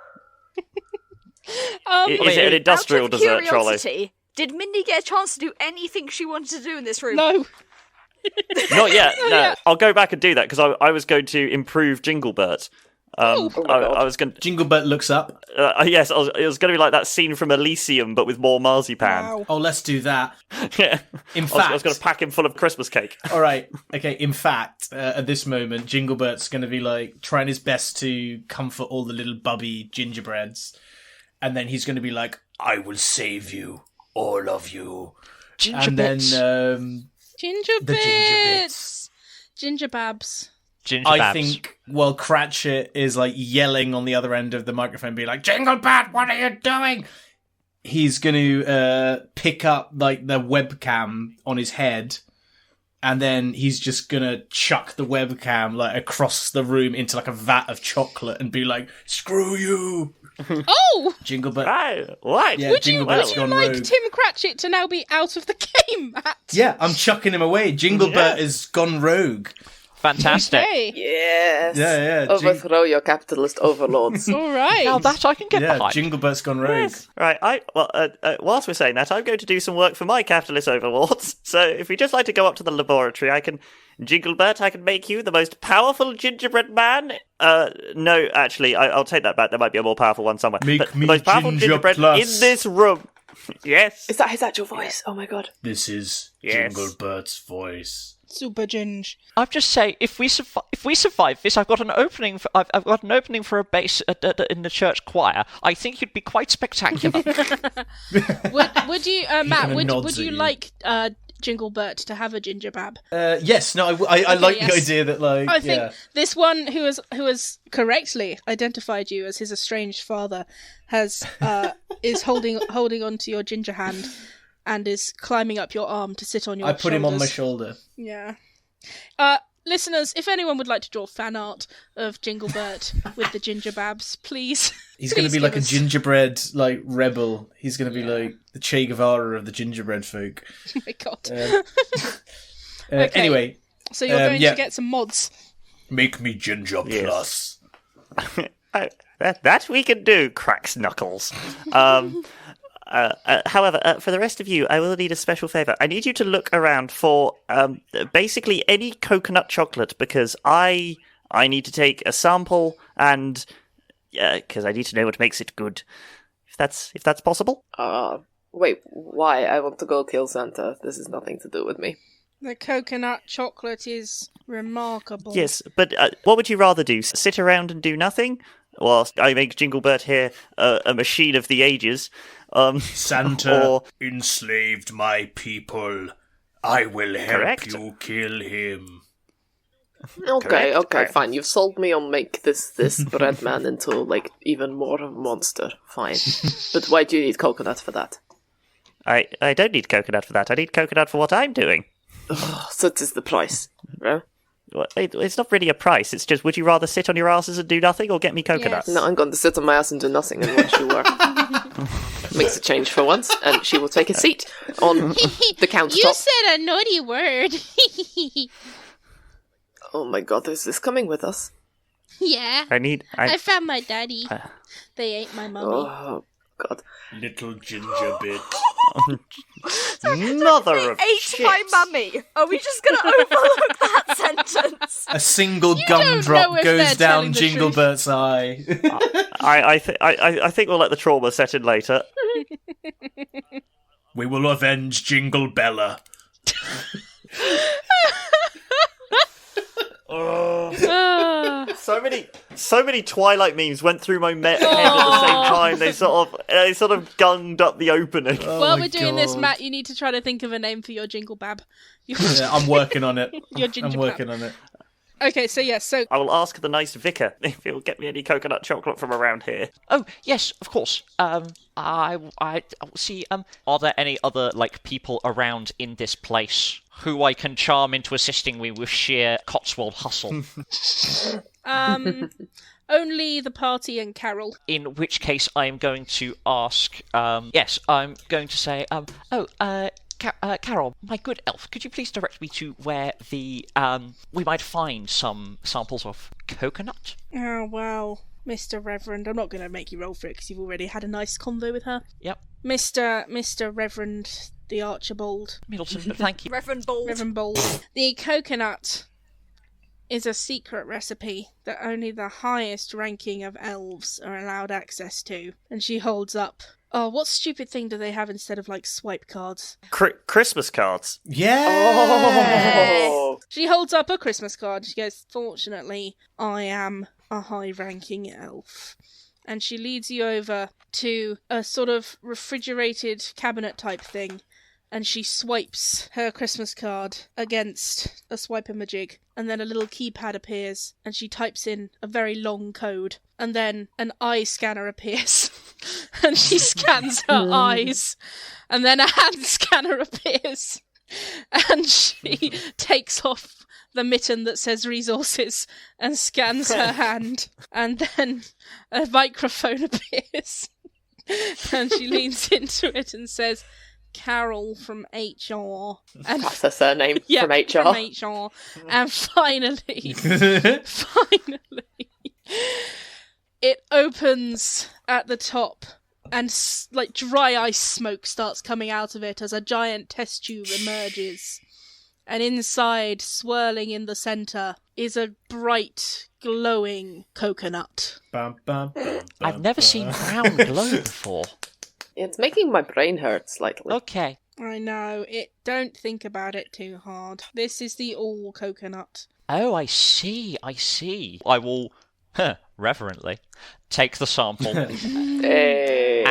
Is it an industrial Out of dessert trolley? curiosity, did Mindy get a chance to do anything she wanted to do in this room? No. Not yet. No, yet. I'll go back and do that because I was going to improve Jinglebert. I was going. Jinglebert looks up. Yes, it was going to be like that scene from Elysium, but with more marzipan. Wow. Oh, let's do that. Yeah. In fact, I was going to pack him full of Christmas cake. all right, okay. In fact, at this moment, Jinglebert's going to be like trying his best to comfort all the little bubby gingerbreads, and then he's going to be like, "I will save you, all of you." And then Ginger the bits. Gingerbabs. I think while Cratchit is like yelling on the other end of the microphone, being like, "Jinglebat, what are you doing?" He's going to pick up like the webcam on his head, and then he's just going to chuck the webcam like across the room into like a vat of chocolate and be like, "Screw you!" Oh! Jinglebert. Right. What? Yeah, Would you Jinglebert's gone like rogue. Tim Cratchit to now be out of the game, Matt? Yeah, I'm chucking him away. Jinglebert has gone rogue. Fantastic. Okay. Yes. Yeah. Overthrow your capitalist overlords. All right. Now that I can get Yeah, behind. Jinglebert's gone rogue. Right. Whilst we're saying that, I'm going to do some work for my capitalist overlords. So if we just like to go up to the laboratory, Jinglebert, I can make you the most powerful gingerbread man. No, actually, I'll take that back. There might be a more powerful one somewhere. Make but me the most powerful Ginger gingerbread Plus. in this room. Yes. Is that his actual voice? Oh my god. This is Yes. Jinglebert's voice. Super Ginge. I'll just say, if we survive this, I've got an opening for a bass in the church choir. I think you'd be quite spectacular. Would you, Matt? kinda Would nods you at you. like Jinglebert to have a gingerbab? Yes, no, I like the yes. idea that like I think this one who has correctly identified you as his estranged father is holding onto your ginger hand and is climbing up your arm to sit on your I put him on my shoulders. shoulder. Yeah. Listeners, if anyone would like to draw fan art of Jinglebert with the gingerbabs, please. He's going to please be like a give us- gingerbread like rebel. He's going to be like the Che Guevara of the gingerbread folk. Oh my god. Okay. Anyway, So you're going yeah. to get some mods. make me ginger plus. That we can do, cracks knuckles. However, for the rest of you, I will need a special favour. I need you to look around for basically any coconut chocolate because I need to take a sample and because I need to know what makes it good. if that's possible. Wait, why? I want to go kill Santa. This has nothing to do with me. The coconut chocolate is remarkable. Yes, but what would you rather do? Sit around and do nothing? Whilst I make Jinglebert here a machine of the ages. Santa enslaved my people. I will help you kill him. Okay, fine. You've sold me on make this bread man into, like, even more of a monster. Fine. But why do you need coconut for that? I don't need coconut for that. I need coconut for what I'm doing. So it is the price, right? Well, it's not really a price. It's just, would you rather sit on your asses and do nothing or get me coconuts? Yes. No, I'm going to sit on my ass and do nothing and watch you work. Makes a change for once, and she will take a seat on the countertop. You said a naughty word. Oh my god, is this coming with us? Yeah. I found my daddy. They ate my mummy. Oh god. Little gingerbread. Mother of ate shit. my mummy. Are we just going to overlook that sentence? A single don't gumdrop know if goes they're down telling the truth. Jinglebert's eye. I think we'll let the trauma set in later. We will avenge Jingle Bella. So many Twilight memes went through my head at the same time. They sort of gunged up the opening. While we're doing this, Matt, you need to try to think of a name for your Jingle Bab. Yeah, I'm working on it. Your ginger I'm working bab. on it. Okay, so I will ask the nice vicar if he'll get me any coconut chocolate from around here. Oh, yes, of course. I see. Are there any other people around in this place who I can charm into assisting me with sheer Cotswold hustle? only the party and Carol. In which case, I am going to ask. Yes, I'm going to say. Carol, my good elf, could you please direct me to where we might find some samples of coconut? Oh, well, Mr. Reverend, I'm not going to make you roll for it because you've already had a nice convo with her. Yep. Mr. Reverend the Archibald. Middleton, thank you. Reverend Bald. Reverend Bald. The coconut is a secret recipe that only the highest ranking of elves are allowed access to. And she holds up. Oh, what stupid thing do they have instead of, swipe cards? Christmas cards. Yeah. Oh. She holds up a Christmas card. She goes, fortunately, I am a high-ranking elf. And she leads you over to a sort of refrigerated cabinet type thing. And she swipes her Christmas card against a swipe-a-majig. And then a little keypad appears. And she types in a very long code. And then an eye scanner appears. And she scans her eyes. And then a hand scanner appears. And she takes off the mitten that says resources and scans her hand. And then a microphone appears. And she leans into it and says, Carol from HR. And That's her surname yeah, from HR. From HR. And finally, it opens at the top, and dry ice smoke starts coming out of it as a giant test tube emerges. And inside, swirling in the centre, is a bright, glowing coconut. Bum, bum, bum, bum, I've never seen brown glow before. It's making my brain hurt slightly. Okay. I know, don't think about it too hard. This is the all coconut. Oh, I see. I will, reverently, take the sample Hey.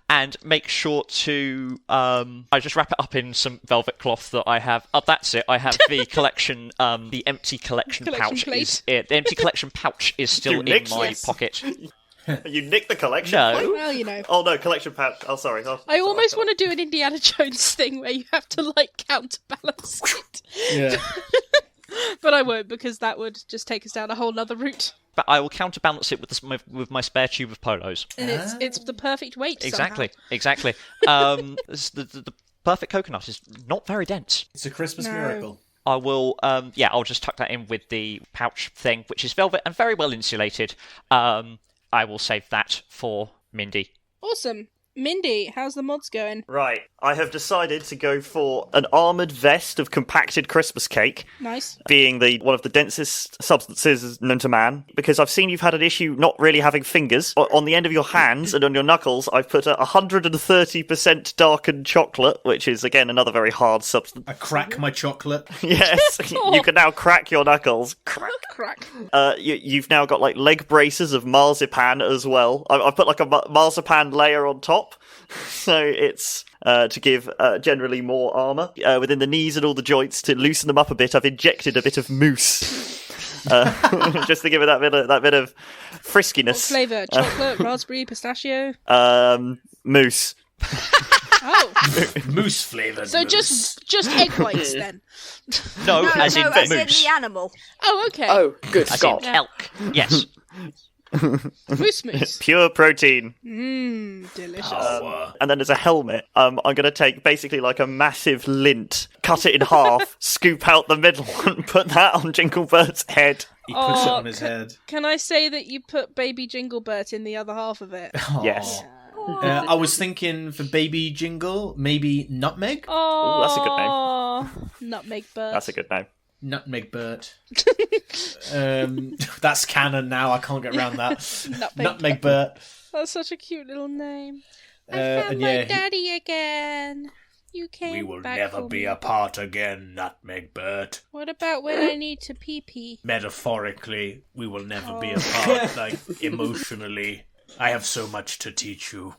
and make sure to I just wrap it up in some velvet cloth that I have. Oh, that's it. I have the collection, the empty collection pouch. Plate. The empty collection pouch is still in my pocket. You nicked the collection No. plate? Well, you know. Oh no, collection pouch. Oh, sorry. I almost want to do an Indiana Jones thing where you have to, counterbalance it. Yeah. But I won't, because that would just take us down a whole nother route. But I will counterbalance it with my spare tube of polos. And it's the perfect weight. Exactly. The perfect coconut is not very dense. It's a Christmas No. miracle. I will, I'll just tuck that in with the pouch thing, which is velvet and very well insulated. I will save that for Mindy. Awesome. Mindy, how's the mods going? Right, I have decided to go for an armoured vest of compacted Christmas cake. Nice. Being one of the densest substances known to man, because I've seen you've had an issue not really having fingers. On the end of your hands and on your knuckles, I've put 130% darkened chocolate, which is, again, another very hard substance. I crack my chocolate. Yes, you can now crack your knuckles. Crack. You've now got, like, leg braces of marzipan as well. I've put, like, a marzipan layer on top. So it's to give generally more armour. Within the knees and all the joints, to loosen them up a bit, I've injected a bit of mousse. Just to give it that bit of friskiness. What flavour? Chocolate, raspberry, pistachio? Mousse. Oh. Mousse flavoured. So just egg whites then? No, as in as moose. in the animal. Oh, okay. Oh, good As God. in elk. Yes. Moose. Pure protein. Delicious. And then as a helmet, I'm going to take basically like a massive lint, cut it in half, scoop out the middle, and put that on Jinglebert's head. He puts it on his head. Can I say that you put baby Jinglebert in the other half of it? Yes. I was thinking for baby Jingle, maybe Nutmeg? Oh, that's a good name. Nutmeg Bert. That's a good name. Nutmeg Bert. That's canon now. I can't get around that. Nutmeg Bert. That's such a cute little name. I found and my daddy again. You came We will back never for be me. apart again, Nutmeg Bert. What about when I need to pee-pee? Metaphorically, we will never be apart, like, emotionally. I have so much to teach you.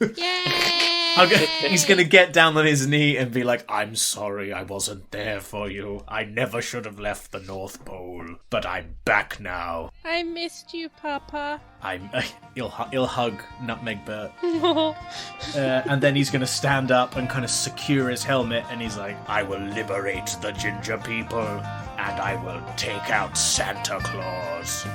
Yay! He's going to get down on his knee and be like, I'm sorry I wasn't there for you. I never should have left the North Pole, but I'm back now. I missed you, Papa. He'll hug Nutmeg Bert. And then he's going to stand up and kind of secure his helmet, and he's like, I will liberate the ginger people, and I will take out Santa Claus.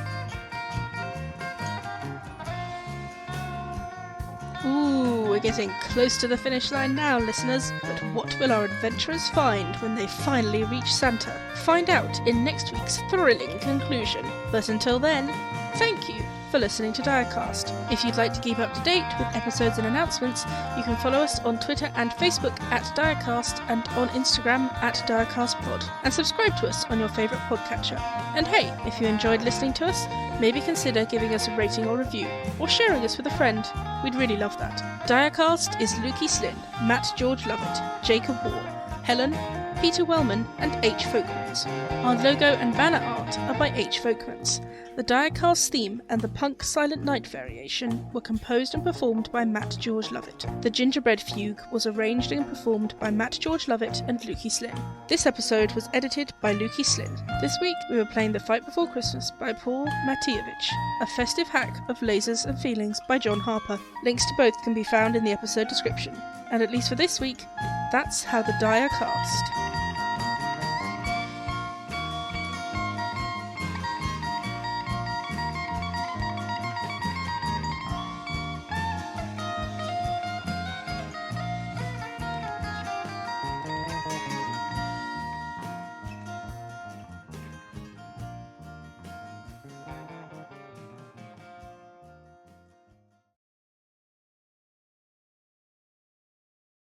Ooh, we're getting close to the finish line now, listeners. But what will our adventurers find when they finally reach Santa? Find out in next week's thrilling conclusion. But until then, thank you for listening to Direcast. If you'd like to keep up to date with episodes and announcements, you can follow us on Twitter and Facebook at Direcast and on Instagram at DirecastPod. And subscribe to us on your favourite podcatcher. And hey, if you enjoyed listening to us, maybe consider giving us a rating or review, or sharing us with a friend. We'd really love that. Direcast is Luki Slinn, Matt George Lovett, Jacob Wall, Helen, Peter Wellman, and H Folkmans. Our logo and banner art are by H Folkmans. The Direcast theme and the punk Silent Night variation were composed and performed by Matt George Lovett. The Gingerbread Fugue was arranged and performed by Matt George Lovett and Luki Slinn. This episode was edited by Luki Slinn. This week we were playing The Fight Before Christmas by Paul Metijevic, a festive hack of Lasers and Feelings by John Harper. Links to both can be found in the episode description. And at least for this week, that's how the Direcast.